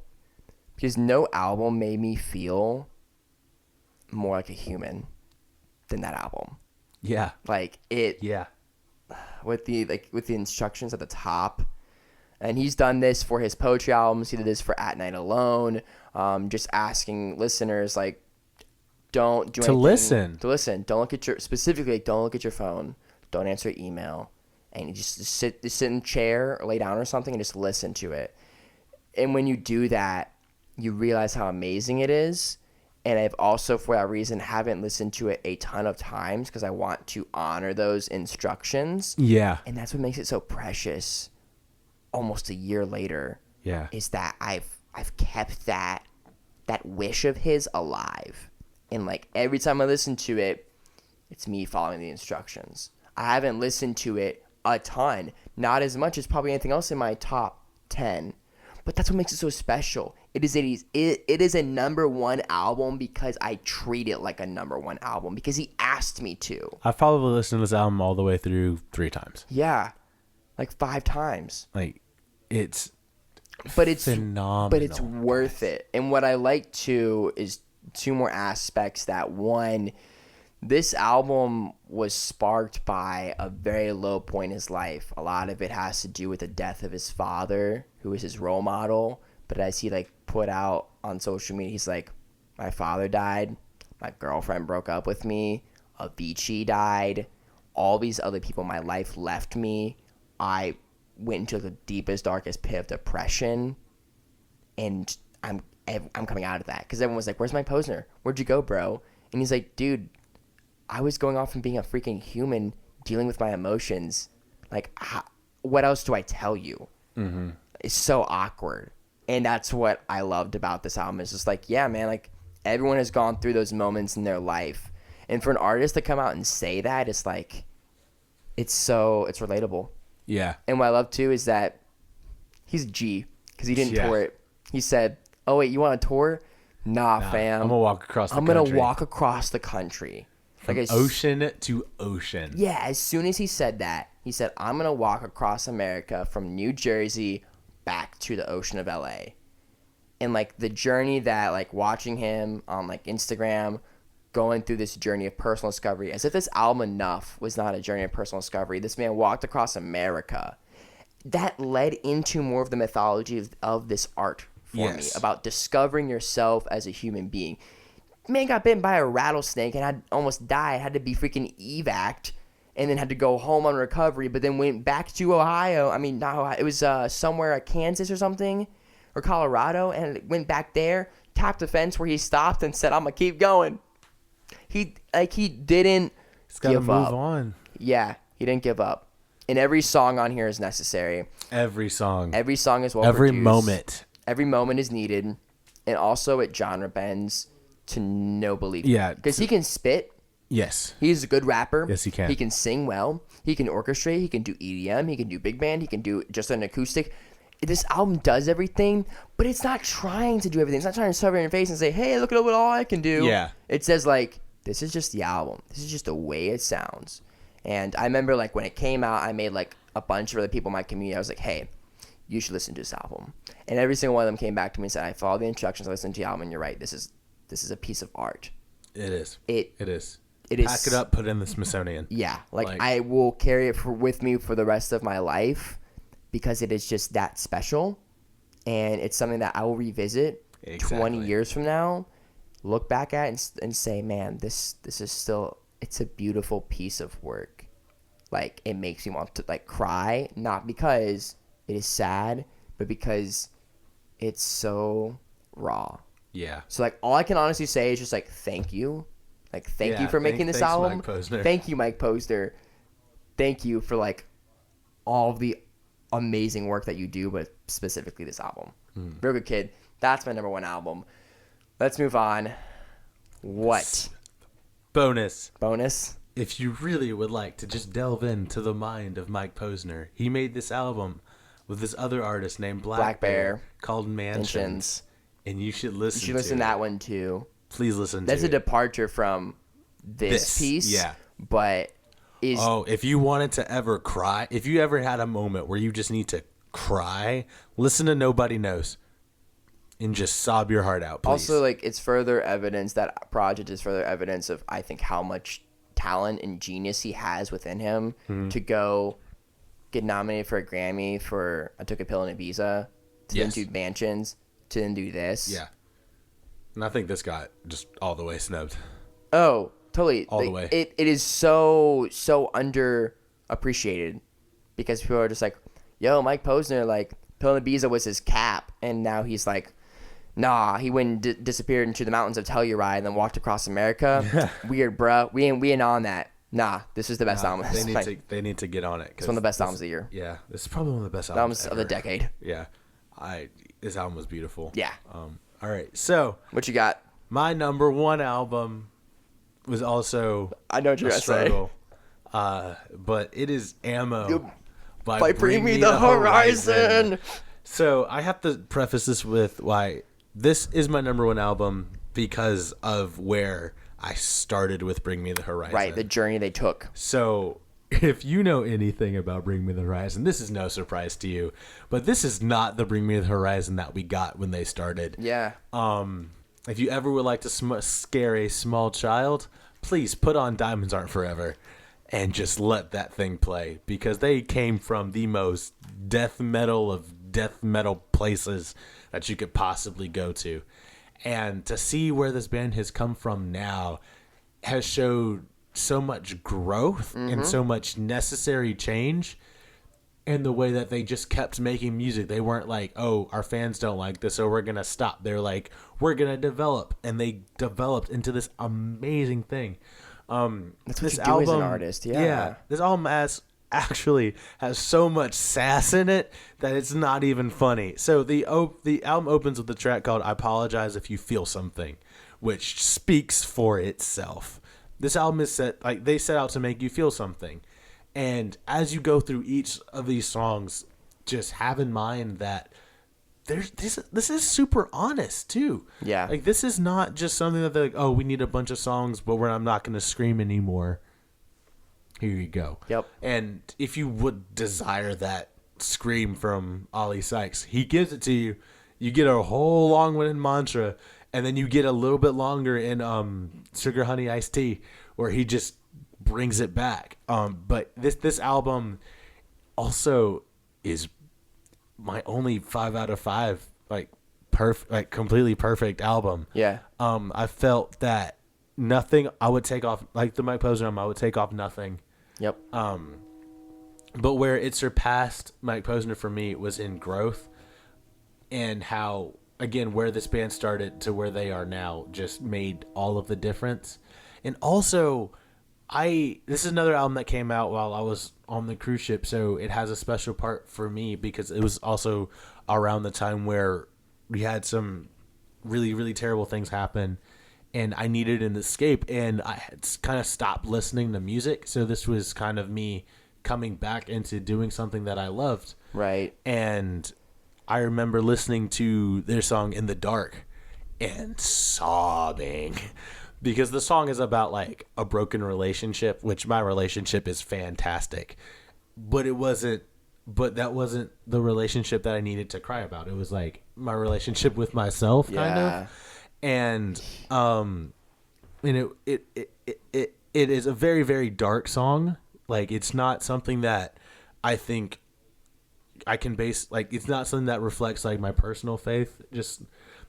Because no album made me feel more like a human than that album. yeah. Like it. Yeah. With the instructions at the top, and he's done this for his poetry albums. He did this for At Night Alone. Just asking listeners, like, don't do anything. To listen. Don't look at don't look at your phone. Don't answer email, and you just sit in a chair or lay down or something and just listen to it. And when you do that, you realize how amazing it is. And I've also, for that reason, haven't listened to it a ton of times because I want to honor those instructions. Yeah. And that's what makes it so precious almost a year later. Yeah. Is that I've kept that wish of his alive. And like every time I listen to it, it's me following the instructions. I haven't listened to it a ton. Not as much as probably anything else in my top 10. But that's what makes it so special. It is a number one album because I treat it like a number one album because he asked me to. I've probably listened to this album all the way through 3 times. Yeah, like 5 times. Like, it's phenomenal. But it's worth guys. it. And what I like too is 2 more aspects. That one, this album was sparked by a very low point in his life. A lot of it has to do with the death of his father, who was his role model. But as he like put out on social media, he's like, my father died, my girlfriend broke up with me, Avicii died, all these other people in my life left me. I went into the deepest, darkest pit of depression, and I'm coming out of that. Because everyone was like, where's Mike Posner? Where'd you go, bro? And he's like, dude, I was going off and being a freaking human, dealing with my emotions. Like, what else do I tell you? Mm-hmm. It's so awkward. And that's what I loved about this album. It's just like, yeah, man, like, everyone has gone through those moments in their life. And for an artist to come out and say that, it's like, it's relatable. Yeah. And what I love, too, is that he's a G, because he didn't tour it. He said, oh, wait, you want to tour? Nah, fam. I'm going to walk across the country. I'm going to walk across the country. From ocean to ocean. Yeah, as soon as he said that, he said, I'm going to walk across America from New Jersey back to the ocean of LA. And like the journey that, like, watching him on like Instagram, going through this journey of personal discovery, as if this album enough was not a journey of personal discovery. This man walked across America. That led into more of the mythology of this art for me, about discovering yourself as a human being. Man got bitten by a rattlesnake and almost died, had to be freaking evac'd, and then had to go home on recovery, but then went back to Ohio. I mean, not Ohio. It was somewhere, Kansas or something, or Colorado, and went back there, tapped the fence where he stopped and said, I'm going to keep going. He didn't give up. Move on. Yeah, he didn't give up. And every song on here is necessary. Every song is well every produced. moment. Every moment is needed. And also it genre bends to no belief. Yeah. Because he can spit. Yes. He's a good rapper. Yes, he can. He can sing well. He can orchestrate. He can do EDM. He can do big band. He can do just an acoustic. This album does everything, but it's not trying to do everything. It's not trying to shove it in your face and say, hey, look at what all I can do. Yeah. It says, like, this is just the album. This is just the way it sounds. And I remember, like, when it came out, I made, like, a bunch of other people in my community. I was like, hey, you should listen to this album. And every single one of them came back to me and said, I followed the instructions, I listened to the album, and you're right. This is a piece of art. It is. It is. It is. Pack it up, put it in the Smithsonian. Yeah. Like I will carry it with me for the rest of my life because it is just that special. And it's something that I will revisit 20 years from now, look back at and say, man, this is still, it's a beautiful piece of work. Like, it makes me want to, like, cry, not because it is sad, but because it's so raw. Yeah. So, like, all I can honestly say is just, like, thank you. Like, thank you for making this album. Mike Posner. Thank you, Mike Posner. Thank you for, like, all of the amazing work that you do, but specifically this album. Real good kid. That's my number one album. Let's move on. What? Bonus. If you really would like to just delve into the mind of Mike Posner, he made this album with this other artist named Black Bear called Mansions. And you should listen to it. You should listen to that one too. Please listen to it. That's a departure from this piece. Yeah. But if you wanted to ever cry, if you ever had a moment where you just need to cry, listen to Nobody Knows and just sob your heart out, please. Also, like, it's further evidence, that project is further evidence of, I think, how much talent and genius he has within him to go get nominated for a Grammy for I Took a Pill in Ibiza, to then do Mansions, to then do this. Yeah. And I think this got just all the way snubbed. Oh, totally. All the way. It is so underappreciated because people are just like, yo, Mike Posner, like, Pill in Ibiza was his cap, and now he's like, nah, he went and disappeared into the mountains of Telluride and then walked across America. Weird, bruh. We ain't on that. Nah, this is the best album. They need to get on it. It's one of the best albums of the year. Yeah, this is probably one of the best albums of the decade. Yeah, this album was beautiful. Yeah. All right, so what you got? My number one album was also I know what you're gonna struggle, but it is Ammo by Bring Me the Horizon. So I have to preface this with why this is my number one album because of where I started with Bring Me the Horizon. Right, the journey they took. So if you know anything about Bring Me the Horizon, this is no surprise to you, but this is not the Bring Me the Horizon that we got when they started. Yeah. If you ever would like to scare a small child, please put on Diamonds Aren't Forever and just let that thing play, because they came from the most death metal of death metal places that you could possibly go to. And to see where this band has come from now has showed so much growth and so much necessary change in the way that they just kept making music. They weren't like, oh, our fans don't like this, so we're going to stop. They're like, we're going to develop. And they developed into this amazing thing. That's this what you do as an artist, yeah. This album actually has so much sass in it that it's not even funny. So the album opens with a track called I Apologize If You Feel Something, which speaks for itself. This album is they set out to make you feel something. And as you go through each of these songs, just have in mind that this is super honest too. Yeah. Like, this is not just something that they're like, oh, we need a bunch of songs, but I'm not going to scream anymore. Here you go. Yep. And if you would desire that scream from Ollie Sykes, he gives it to you. You get a whole long-winded mantra, and then you get a little bit longer in Sugar Honey Iced Tea, where he just brings it back. But this album also is my only 5 out of 5 completely perfect album. Yeah. I felt that nothing I would take off, like the Mike Posner album, I would take off nothing. Yep. But where it surpassed Mike Posner for me was in growth, and how, again, where this band started to where they are now just made all of the difference. And also, this is another album that came out while I was on the cruise ship, so it has a special part for me because it was also around the time where we had some really, really terrible things happen, and I needed an escape, and I had kind of stopped listening to music, so this was kind of me coming back into doing something that I loved. Right. And I remember listening to their song In the Dark and sobbing. Because the song is about, like, a broken relationship, which my relationship is fantastic. But that wasn't the relationship that I needed to cry about. It was, like, my relationship with myself, kind of. And it is a very, very dark song. Like, it's not something that I think I can base, like, it's not something that reflects, like, my personal faith. Just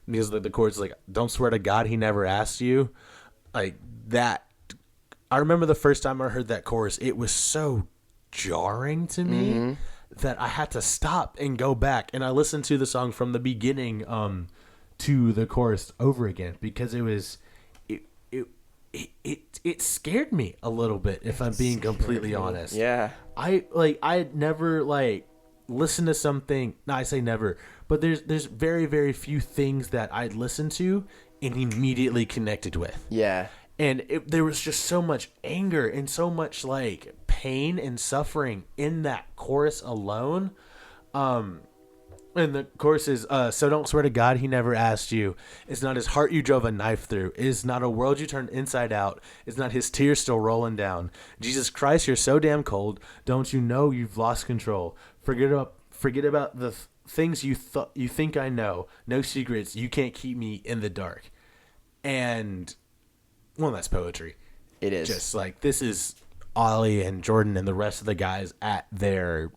because the chords, like, don't swear to God he never asked you. Like that, I remember the first time I heard that chorus, it was so jarring to me that I had to stop and go back, and I listened to the song from the beginning to the chorus over again, because it scared me a little bit, if I'm being completely honest. Yeah. I had never listened to something. No, I say never, but there's very, very few things that I'd listened to and immediately connected with. Yeah. And there was just so much anger and so much, like, pain and suffering in that chorus alone. And the chorus is, so don't swear to God he never asked you. It's not his heart you drove a knife through. It is not a world you turned inside out. It's not his tears still rolling down. Jesus Christ, you're so damn cold. Don't you know you've lost control? Forget about the things you think I know. No secrets. You can't keep me in the dark. And, well, that's poetry. It is. Just like, this is Ollie and Jordan and the rest of the guys at their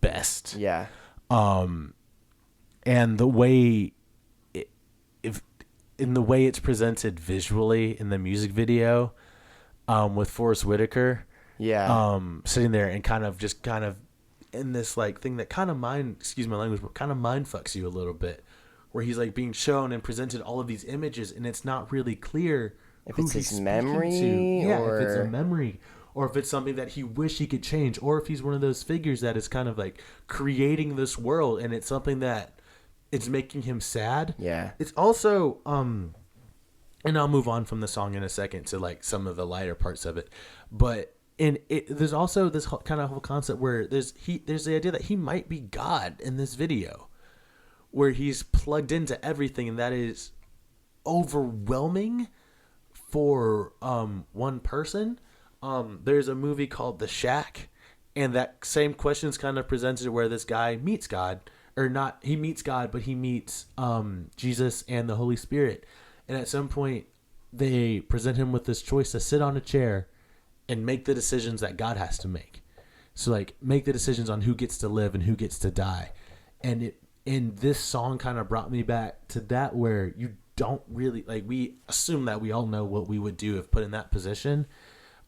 best. Yeah. And the way the way it's presented visually in the music video, with Forrest Whitaker, sitting there and kind of in this, like, thing that kind of excuse my language, but kind of mind fucks you a little bit, where he's, like, being shown and presented all of these images, and it's not really clear if it's his memory, or if it's a memory, or if it's something that he wish he could change, or if he's one of those figures that is kind of, like, creating this world, and it's something that it's making him sad. Yeah. It's also, and I'll move on from the song in a second to, like, some of the lighter parts of it, but there's also this kind of whole concept where there's the idea that he might be God in this video, where he's plugged into everything, and that is overwhelming for one person. There's a movie called The Shack, and that same question is kind of presented where this guy meets God, or not, he meets God, but he meets Jesus and the Holy Spirit. And at some point, they present him with this choice to sit on a chair and make the decisions that God has to make. So, like, make the decisions on who gets to live and who gets to die. And this song kind of brought me back to that, where you don't really, like, we assume that we all know what we would do if put in that position.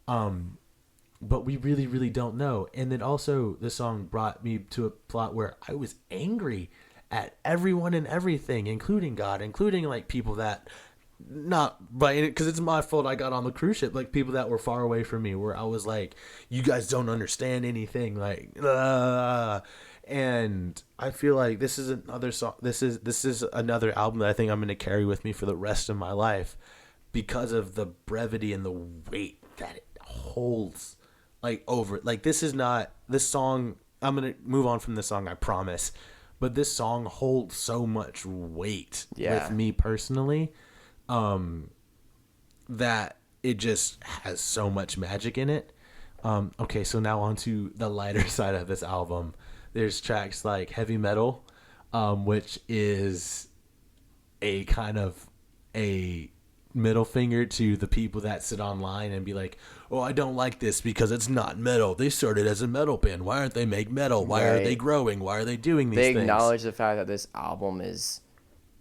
But we really, really don't know. And then also, this song brought me to a plot where I was angry at everyone and everything, including God, including, like, people that, not by, because it's my fault I got on the cruise ship, like, people that were far away from me, where I was like, you guys don't understand anything, like, and I feel like this is another song, this is another album that I think I'm going to carry with me for the rest of my life, because of the brevity and the weight that it holds, like, over, like, this song, I'm going to move on from this song, I promise, but this song holds so much weight with me personally, that it just has so much magic in it. Okay, so now on to the lighter side of this album. There's tracks like Heavy Metal, which is a kind of a middle finger to the people that sit online and be like, oh, I don't like this because it's not metal. They started as a metal band. Why aren't they make metal? Why are they growing? Why are they doing these things? They acknowledge the fact that this album is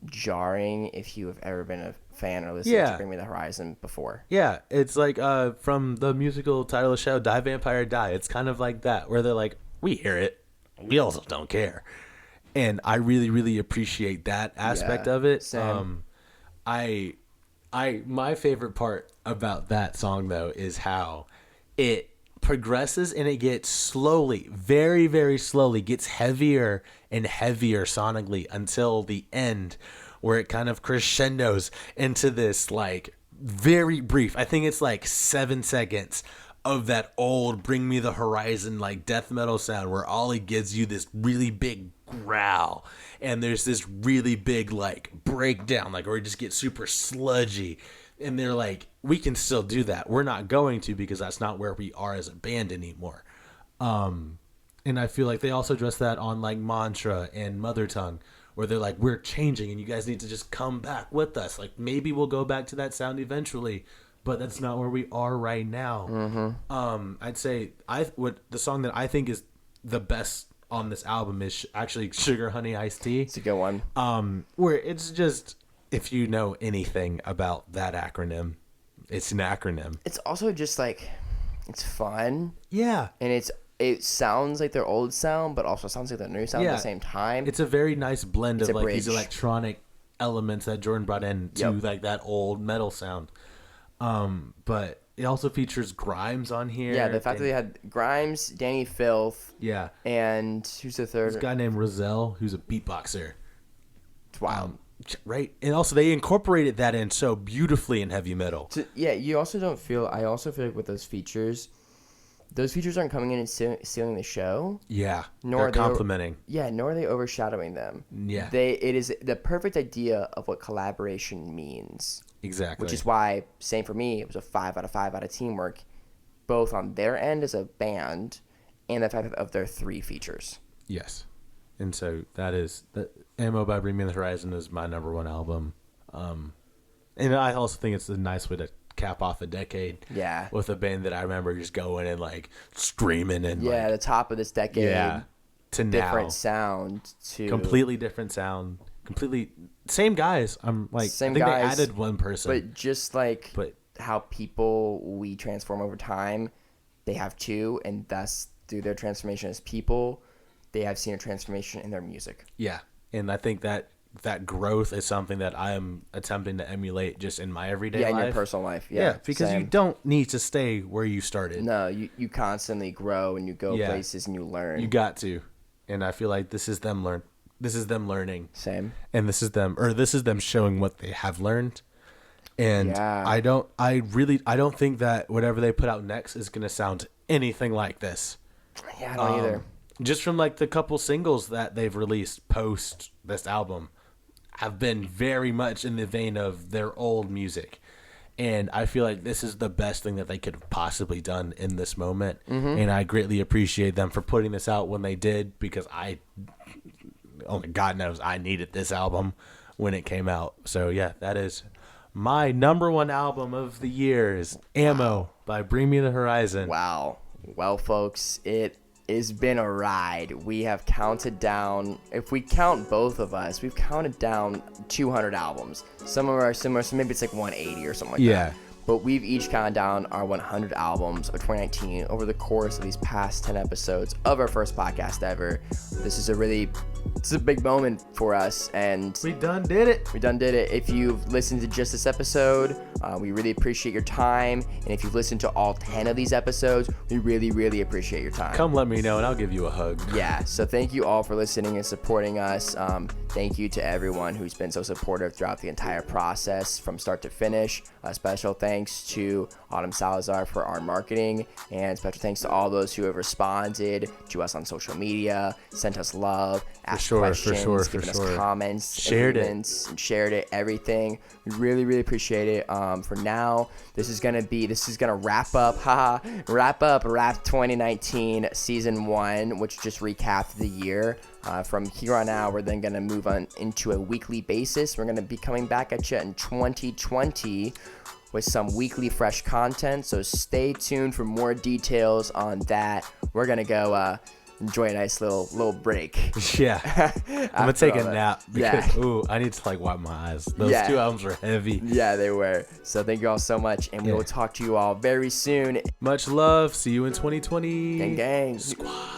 jarring if you have ever been a fan or listened to Bring Me the Horizon before. Yeah, it's like from the musical title of the show, Die Vampire Die. It's kind of like that, where they're like, we hear it. We also don't care. And I really, really appreciate that aspect of it. Same. My favorite part about that song, though, is how it progresses and it gets slowly, very, very slowly, gets heavier and heavier sonically until the end, where it kind of crescendos into this, like, very brief, I think it's like 7 seconds of that old Bring Me the Horizon, like, death metal sound, where Ollie gives you this really big growl and there's this really big, like, breakdown, like, where it just gets super sludgy, and they're like, we can still do that, we're not going to, because that's not where we are as a band anymore. And I feel like they also address that on, like, Mantra and Mother Tongue, where they're like, we're changing and you guys need to just come back with us, like, maybe we'll go back to that sound eventually, but that's not where we are right now. I'd say the song that I think is the best on this album is actually Sugar Honey Iced Tea. It's a good one. Where it's just, if you know anything about that acronym, it's an acronym. It's also just, like, it's fun. Yeah. And it sounds like their old sound, but also sounds like their new sound at the same time. It's a very nice blend of, like, bridge. these electronic elements that Jordan brought in to like that old metal sound. But it also features Grimes on here. Yeah, the fact that they had Grimes, Danny Filth. Yeah. And who's the third? There's a guy named Roselle who's a beatboxer. It's wild. Right. And also they incorporated that in so beautifully in heavy metal. You also don't feel, I also feel like with those features aren't coming in and stealing the show. Yeah. Nor they're complimenting. Nor are they overshadowing them. Yeah. It is the perfect idea of what collaboration means. Exactly. Which is why, same for me, it was a 5 out of 5 out of teamwork, both on their end as a band and the fact of their 3 features. Yes. And so that is, the Ammo by Bring Me the Horizon is my number 1 album. And I also think it's a nice way to cap off a decade. Yeah. With a band that I remember just going and, like, screaming and like, the top of this decade. Yeah. To different now. sound to Completely different sound. Completely same guys. I'm like, same I think guys, they added one person. But just like how people we transform over time, they have 2, and thus through their transformation as people, they have seen a transformation in their music. Yeah. And I think that growth is something that I am attempting to emulate just in my everyday life. Yeah, in your personal life. Yeah, because you don't need to stay where you started. No, you constantly grow and you go places and you learn. You got to. And I feel like this is them learning. Same. And this is them showing what they have learned. And I don't think that whatever they put out next is going to sound anything like this. Yeah, I don't either. just from like the couple singles that they've released post this album have been very much in the vein of their old music. And I feel like this is the best thing that they could have possibly done in this moment. And I greatly appreciate them for putting this out when they did, because only God knows I needed this album when it came out. So yeah, that is my number one album of the year is Ammo by Bring Me the Horizon. Wow. Well, folks, it has been a ride. We have counted down, if we count both of us, we've counted down 200 albums. Some of them are similar, so maybe it's like 180 or something like that. But we've each counted down our 100 albums of 2019 over the course of these past 10 episodes of our first podcast ever. This is a big moment for us, and We done did it. If you've listened to just this episode, we really appreciate your time. And if you've listened to all 10 of these episodes, we really, really appreciate your time. Come let me know and I'll give you a hug. Yeah, so thank you all for listening and supporting us. Thank you to everyone who's been so supportive throughout the entire process from start to finish. Special thanks to Autumn Salazar for our marketing, and special thanks to all those who have responded to us on social media, sent us love, asked questions, given us comments, shared it, everything. We really, really appreciate it. For now, this is gonna wrap up Wrap 2019 season 1, which just recapped the year. From here on out, we're then gonna move on into a weekly basis. We're gonna be coming back at you in 2020 with some weekly fresh content, so stay tuned for more details on that. We're gonna go enjoy a nice little break. Yeah. I'm gonna take a that. nap because I need to like wipe my eyes. Those 2 albums were heavy. Yeah, they were. So thank you all so much, and we will talk to you all very soon. Much love. See you in 2020. Gang gang. Squad.